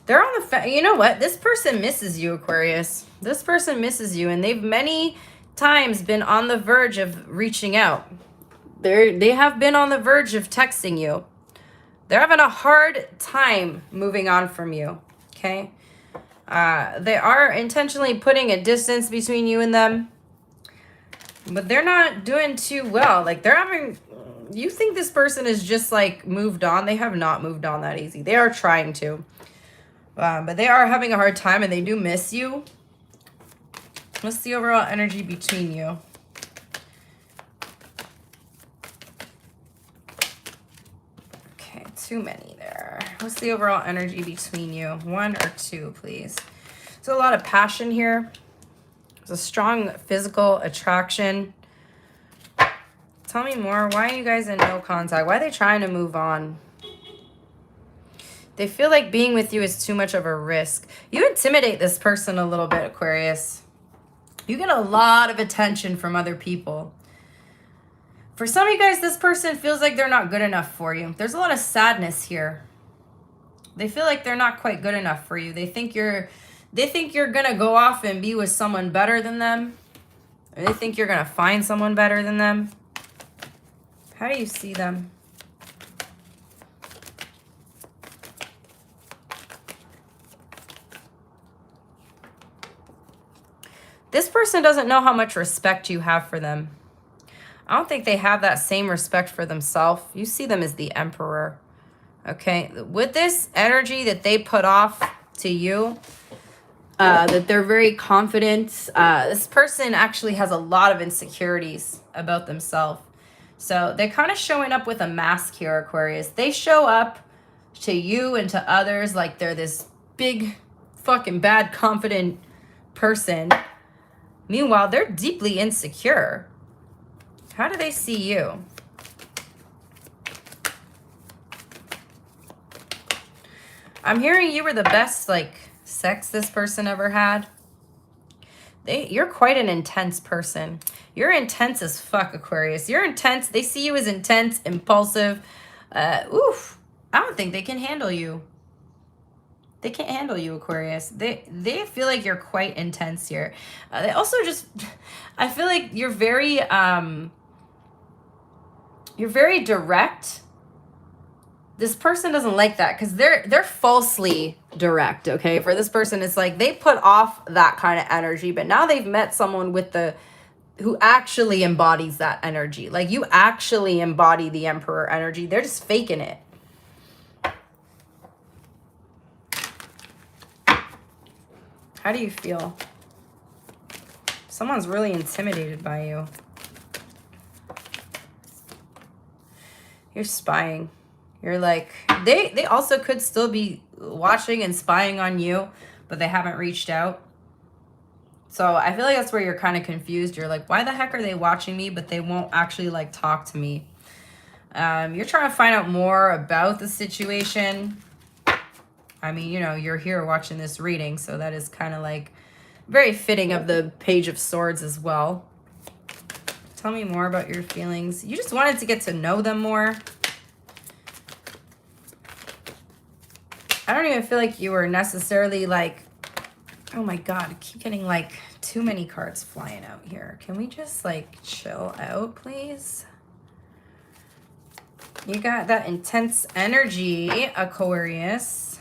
They're on the you know what? This person misses you, Aquarius. This person misses you, and they've many times been on the verge of reaching out. They have been on the verge of texting you. They're having a hard time moving on from you. Okay? They are intentionally putting a distance between you and them, but they're not doing too well. Like, they're having, you think this person is just like moved on. They have not moved on that easy. They are trying to, but they are having a hard time, and they do miss you. What's the overall energy between you? Okay, too many there. What's the overall energy between you? 1 or 2, please. There's a lot of passion here. There's a strong physical attraction. Tell me more. Why are you guys in no contact? Why are they trying to move on? They feel like being with you is too much of a risk. You intimidate this person a little bit, Aquarius. You get a lot of attention from other people. For some of you guys, this person feels like they're not good enough for you. There's a lot of sadness here. They feel like they're not quite good enough for you. They think you're gonna go off and be with someone better than them. Or they think you're gonna find someone better than them. How do you see them? This person doesn't know how much respect you have for them. I don't think they have that same respect for themselves. You see them as the emperor. Okay, with this energy that they put off to you, that they're very confident. This person actually has a lot of insecurities about themselves. So they're kind of showing up with a mask here, Aquarius. They show up to you and to others like they're this big, fucking bad, confident person. Meanwhile, they're deeply insecure. How do they see you? I'm hearing you were the best, like, sex this person ever had. You're quite an intense person. You're intense as fuck, Aquarius. You're intense. They see you as intense, impulsive. Oof. I don't think they can handle you. They can't handle you, Aquarius. They feel like you're quite intense here. They also just, I feel like you're very direct. This person doesn't like that because they're falsely direct, okay? For this person, it's like they put off that kind of energy, but now they've met someone with who actually embodies that energy. Like, you actually embody the Emperor energy. They're just faking it. How do you feel? Someone's really intimidated by you. You're spying. You're like, they also could still be watching and spying on you, but they haven't reached out. So I feel like that's where you're kind of confused. You're like, why the heck are they watching me, but they won't actually like talk to me? You're trying to find out more about the situation. I mean, you know, you're here watching this reading, so that is kind of like very fitting of the Page of Swords as well. Tell me more about your feelings. You just wanted to get to know them more. I don't even feel like you were necessarily like, oh my God, I keep getting like too many cards flying out here. Can we just like chill out, please? You got that intense energy, Aquarius.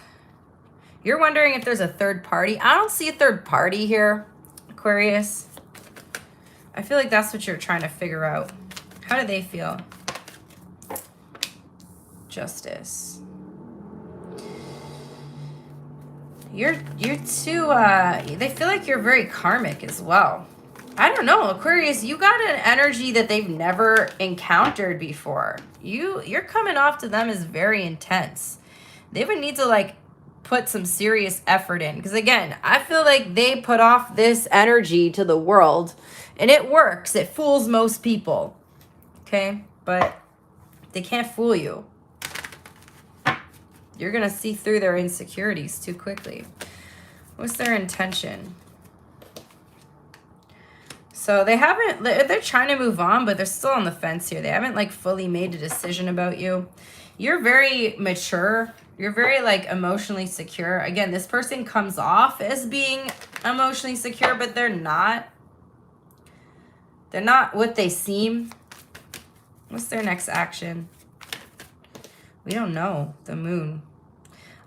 You're wondering if there's a third party. I don't see a third party here, Aquarius. I feel like that's what you're trying to figure out. How do they feel? Justice. You're too, they feel like you're very karmic as well. I don't know, Aquarius, you got an energy that they've never encountered before. You're coming off to them as very intense. They would need to like put some serious effort in. Because again, I feel like they put off this energy to the world and it works. It fools most people. Okay? But they can't fool you. You're going to see through their insecurities too quickly. What's their intention? So they're trying to move on, but they're still on the fence here. They haven't like fully made a decision about you. You're very mature. You're very like emotionally secure. Again, this person comes off as being emotionally secure, but they're not. They're not what they seem. What's their next action? We don't know. The moon.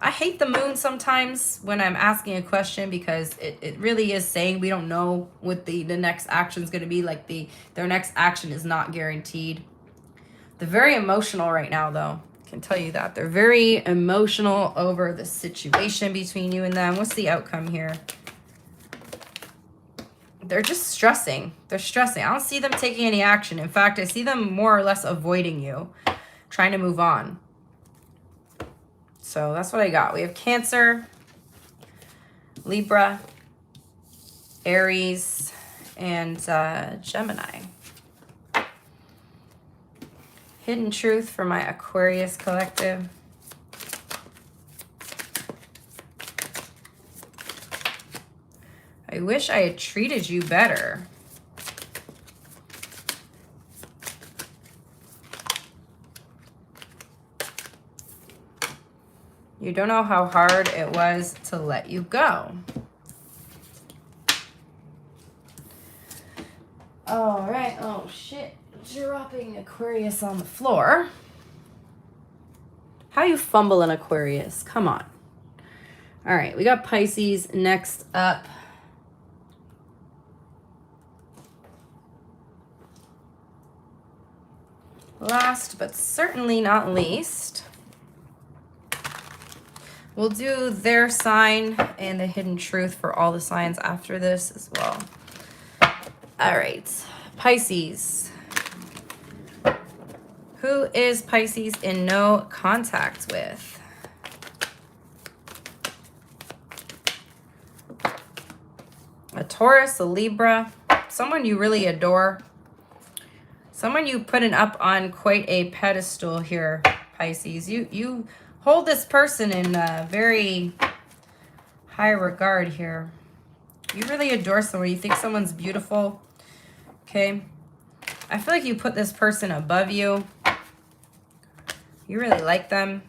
I hate the moon sometimes when I'm asking a question because it really is saying we don't know what the next action is going to be. Like their next action is not guaranteed. They're very emotional right now, though. I can tell you that. They're very emotional over the situation between you and them. What's the outcome here? They're just stressing. They're stressing. I don't see them taking any action. In fact, I see them more or less avoiding you, trying to move on. So that's what I got. We have Cancer, Libra, Aries, and Gemini. Hidden truth for my Aquarius collective. I wish I had treated you better. You don't know how hard it was to let you go. All right. Oh, shit. Dropping Aquarius on the floor. How you fumble an Aquarius? Come on. All right. We got Pisces next up. Last but certainly not least, We'll do their sign and the hidden truth for all the signs after this as well. All right, Pisces. Who is Pisces in no contact with? A Taurus, a Libra, someone you really adore. Someone you putting up on quite a pedestal here, Pisces. You hold this person in very high regard here. You really adore someone. You think someone's beautiful. Okay. I feel like you put this person above you. You really like them.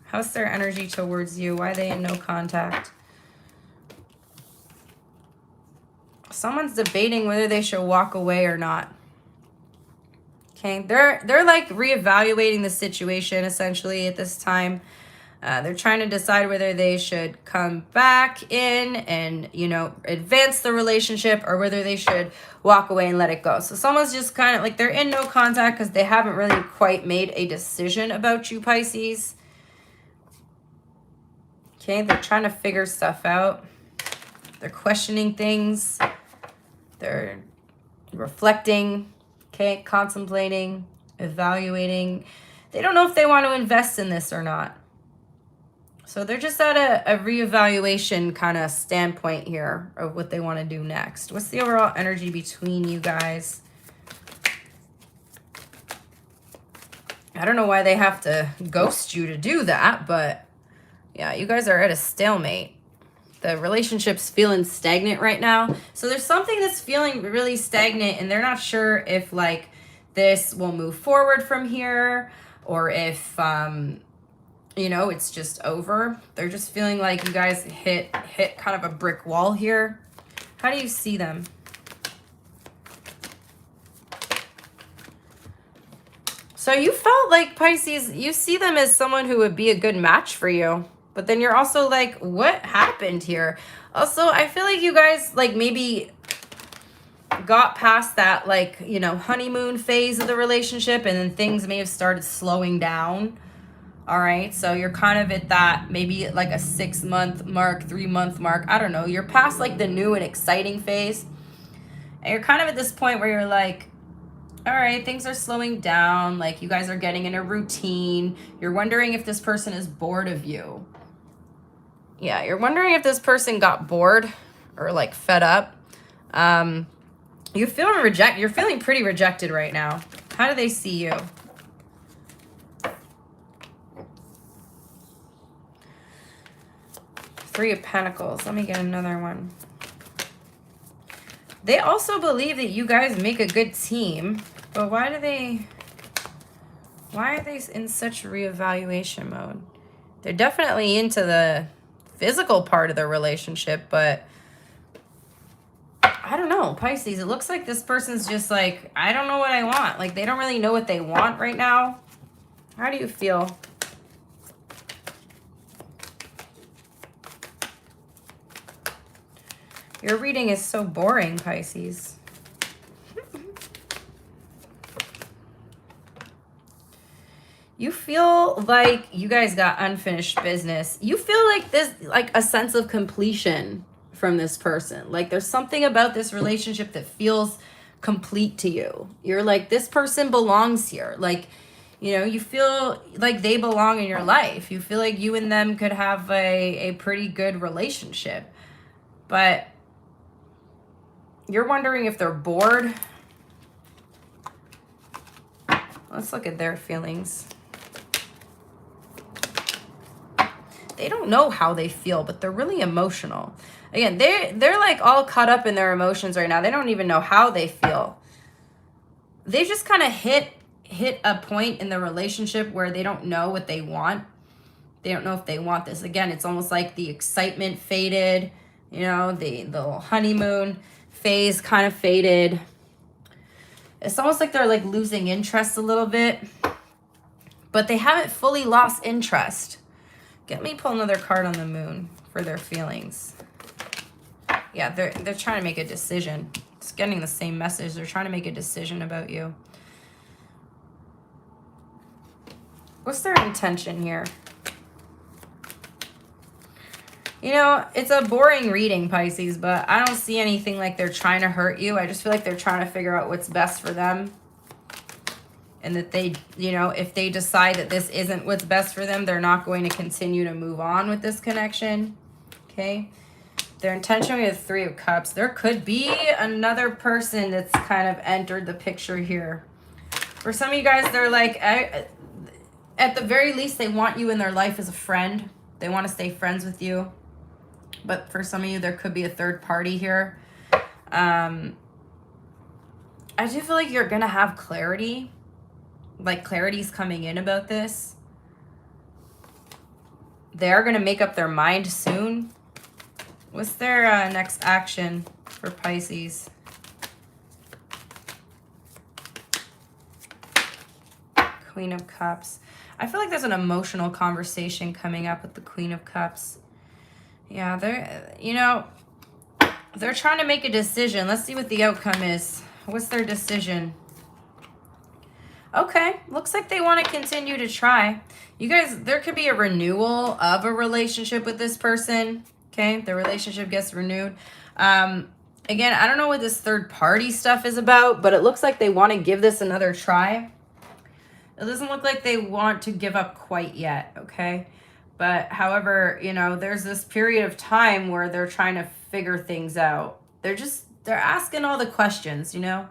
How's their energy towards you? Why are they in no contact? Someone's debating whether they should walk away or not. Okay, they're like reevaluating the situation essentially at this time. They're trying to decide whether they should come back in and, you know, advance the relationship or whether they should walk away and let it go. So someone's just kind of like, they're in no contact because they haven't really quite made a decision about you, Pisces. Okay, they're trying to figure stuff out. They're questioning things. They're reflecting. Okay, contemplating, evaluating. They don't know if they want to invest in this or not. So they're just at a reevaluation kind of standpoint here of what they want to do next. What's the overall energy between you guys? I don't know why they have to ghost you to do that, but yeah, you guys are at a stalemate. The relationship's feeling stagnant right now. So there's something that's feeling really stagnant and they're not sure if like this will move forward from here or if, you know, it's just over. They're just feeling like you guys hit kind of a brick wall here. How do you see them? So you felt like Pisces, you see them as someone who would be a good match for you. But then you're also like, what happened here? Also, I feel like you guys like maybe got past that like, you know, honeymoon phase of the relationship and then things may have started slowing down. All right. So you're kind of at that maybe like a 6-month mark, 3-month mark. I don't know. You're past like the new and exciting phase. And you're kind of at this point where you're like, all right, things are slowing down. Like you guys are getting in a routine. You're wondering if this person is bored of you. Yeah, you're wondering if this person got bored or like fed up. You're feeling pretty rejected right now. How do they see you? Three of Pentacles. Let me get another one. They also believe that you guys make a good team, but why are they in such reevaluation mode? They're definitely into the physical part of the relationship, but I don't know, Pisces, it looks like this person's just like, I don't know what I want. Like they don't really know what they want right now. How do you feel? Your reading is so boring, Pisces. You feel like you guys got unfinished business. You feel like this, like a sense of completion from this person. Like there's something about this relationship that feels complete to you. You're like, this person belongs here. Like, you know, you feel like they belong in your life. You feel like you and them could have a pretty good relationship. But you're wondering if they're bored. Let's look at their feelings. They don't know how they feel, but they're really emotional. Again, they're like all caught up in their emotions right now. They don't even know how they feel. They just kind of hit a point in the relationship where they don't know what they want. They don't know if they want this. Again, it's almost like the excitement faded, you know, the honeymoon phase kind of faded. It's almost like they're like losing interest a little bit, but they haven't fully lost interest. Let me pull another card on the moon for their feelings. Yeah, they're trying to make a decision. It's getting the same message. They're trying to make a decision about you. What's their intention here? You know, it's a boring reading, Pisces, but I don't see anything like they're trying to hurt you. I just feel like they're trying to figure out what's best for them. And that they, you know, if they decide that this isn't what's best for them, they're not going to continue to move on with this connection. Okay. Their intention with 3 of Cups. There could be another person that's kind of entered the picture here. For some of you guys, they're like, at the very least, they want you in their life as a friend. They want to stay friends with you. But for some of you, there could be a third party here. I do feel like you're going to have clarity. Like clarity's coming in about this. They're going to make up their mind soon. What's their next action for Pisces? Queen of Cups. I feel like there's an emotional conversation coming up with the Queen of Cups. Yeah, they're, you know, they're trying to make a decision. Let's see what the outcome is. What's their decision? Okay, looks like they want to continue to try. You guys, there could be a renewal of a relationship with this person. Okay, the relationship gets renewed. Again, I don't know what this third party stuff is about, but it looks like they want to give this another try. It doesn't look like they want to give up quite yet, okay? But however, you know, there's this period of time where they're trying to figure things out. They're asking all the questions, you know?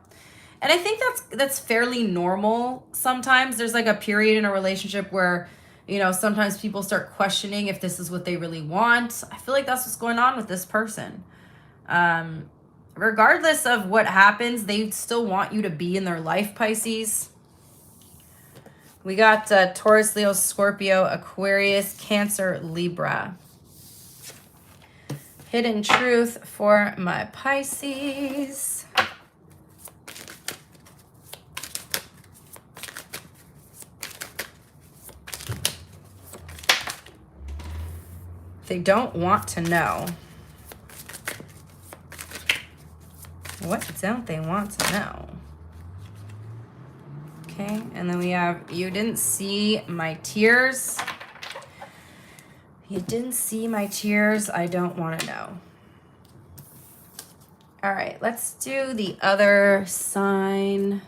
And I think that's fairly normal sometimes. There's like a period in a relationship where, you know, sometimes people start questioning if this is what they really want. I feel like that's what's going on with this person. Regardless of what happens, they still want you to be in their life, Pisces. We got Taurus, Leo, Scorpio, Aquarius, Cancer, Libra. Hidden truth for my Pisces. They don't want to know. What don't they want to know? Okay, and then we have, you didn't see my tears. You didn't see my tears. I don't want to know. All right, let's do the other sign.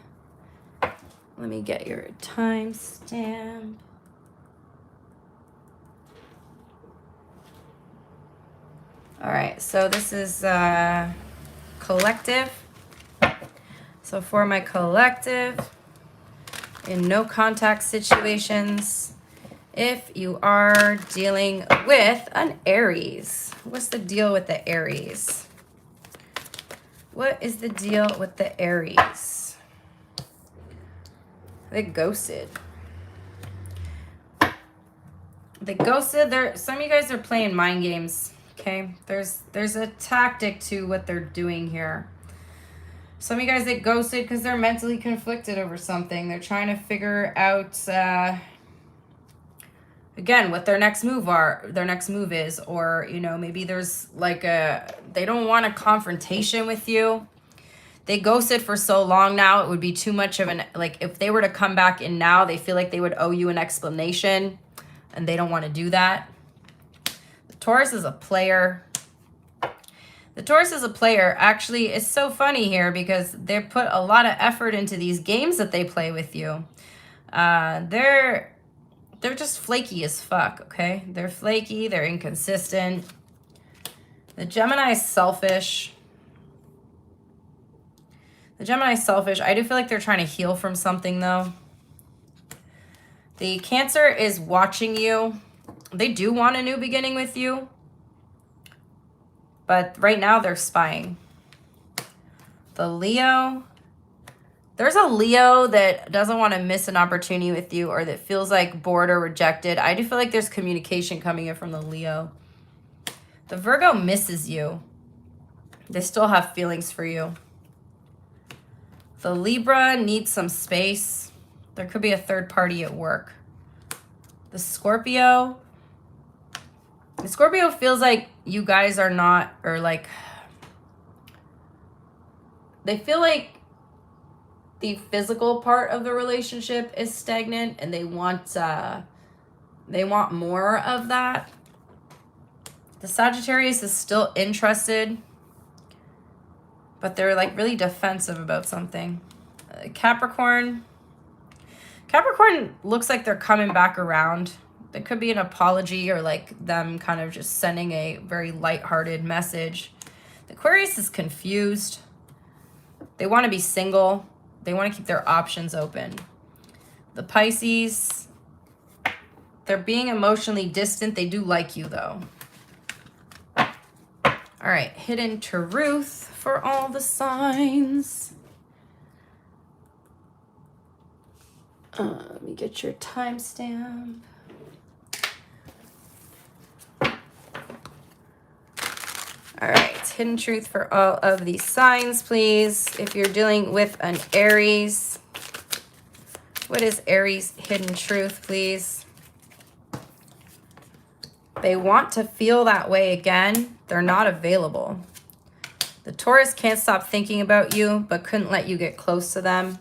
Let me get your timestamp. All right, so this is collective. So for my collective, in no contact situations, if you are dealing with an Aries, what's the deal with the Aries? What is the deal with the Aries? They ghosted. They ghosted. Some of you guys are playing mind games. Okay, there's a tactic to what they're doing here. Some of you guys get ghosted because they're mentally conflicted over something. They're trying to figure out, again, what their next move is, or, you know, maybe there's like they don't want a confrontation with you. They ghosted for so long now, it would be too much of like, if they were to come back in now, they feel like they would owe you an explanation, and they don't want to do that. The Taurus is a player. The Taurus is a player. Actually, it's so funny here because they put a lot of effort into these games that they play with you. They're just flaky as fuck, okay? They're flaky. They're inconsistent. The Gemini is selfish. The Gemini is selfish. I do feel like they're trying to heal from something, though. The Cancer is watching you. They do want a new beginning with you. But right now they're spying. The Leo. There's a Leo that doesn't want to miss an opportunity with you, or that feels like bored or rejected. I do feel like there's communication coming in from the Leo. The Virgo misses you. They still have feelings for you. The Libra needs some space. There could be a third party at work. The Scorpio. The Scorpio feels like you guys are not, or like, they feel like the physical part of the relationship is stagnant, and they want more of that. The Sagittarius is still interested, but they're like really defensive about something. Capricorn looks like they're coming back around. There could be an apology or like them kind of just sending a very lighthearted message. The Aquarius is confused. They want to be single. They want to keep their options open. The Pisces, they're being emotionally distant. They do like you though. All right, hidden truth for all the signs. Let me get your timestamp. All right, hidden truth for all of these signs, please. If you're dealing with an Aries, what is Aries' hidden truth, please? They want to feel that way again. They're not available. The Taurus can't stop thinking about you, but couldn't let you get close to them.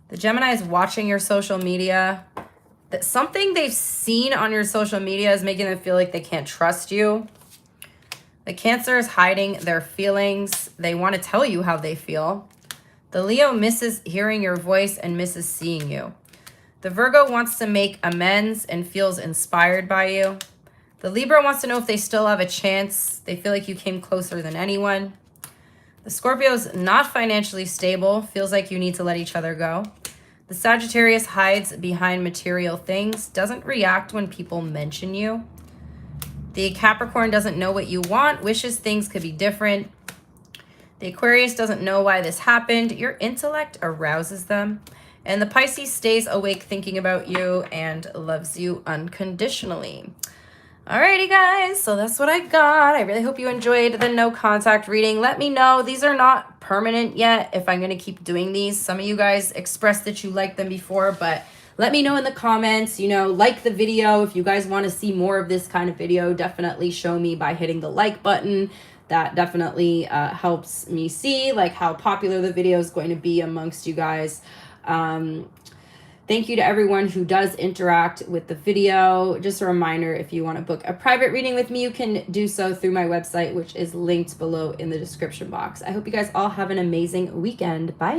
The Gemini is watching your social media. That something they've seen on your social media is making them feel like they can't trust you. The Cancer is hiding their feelings. They want to tell you how they feel. The Leo misses hearing your voice and misses seeing you. The Virgo wants to make amends and feels inspired by you. The Libra wants to know if they still have a chance. They feel like you came closer than anyone. The Scorpio is not financially stable. Feels like you need to let each other go. The Sagittarius hides behind material things. Doesn't react when people mention you. The Capricorn doesn't know what you want. Wishes things could be different. The Aquarius doesn't know why this happened. Your intellect arouses them. And the Pisces stays awake thinking about you and loves you unconditionally. Alrighty, guys, so that's what I got. I really hope you enjoyed the no contact reading. Let me know. These are not permanent yet if I'm going to keep doing these. Some of you guys expressed that you liked them before, but let me know in the comments, you know, like the video. If you guys want to see more of this kind of video, definitely show me by hitting the like button. That definitely helps me see like how popular the video is going to be amongst you guys. Thank you to everyone who does interact with the video. Just a reminder, if you want to book a private reading with me, you can do so through my website, which is linked below in the description box. I hope you guys all have an amazing weekend. Bye.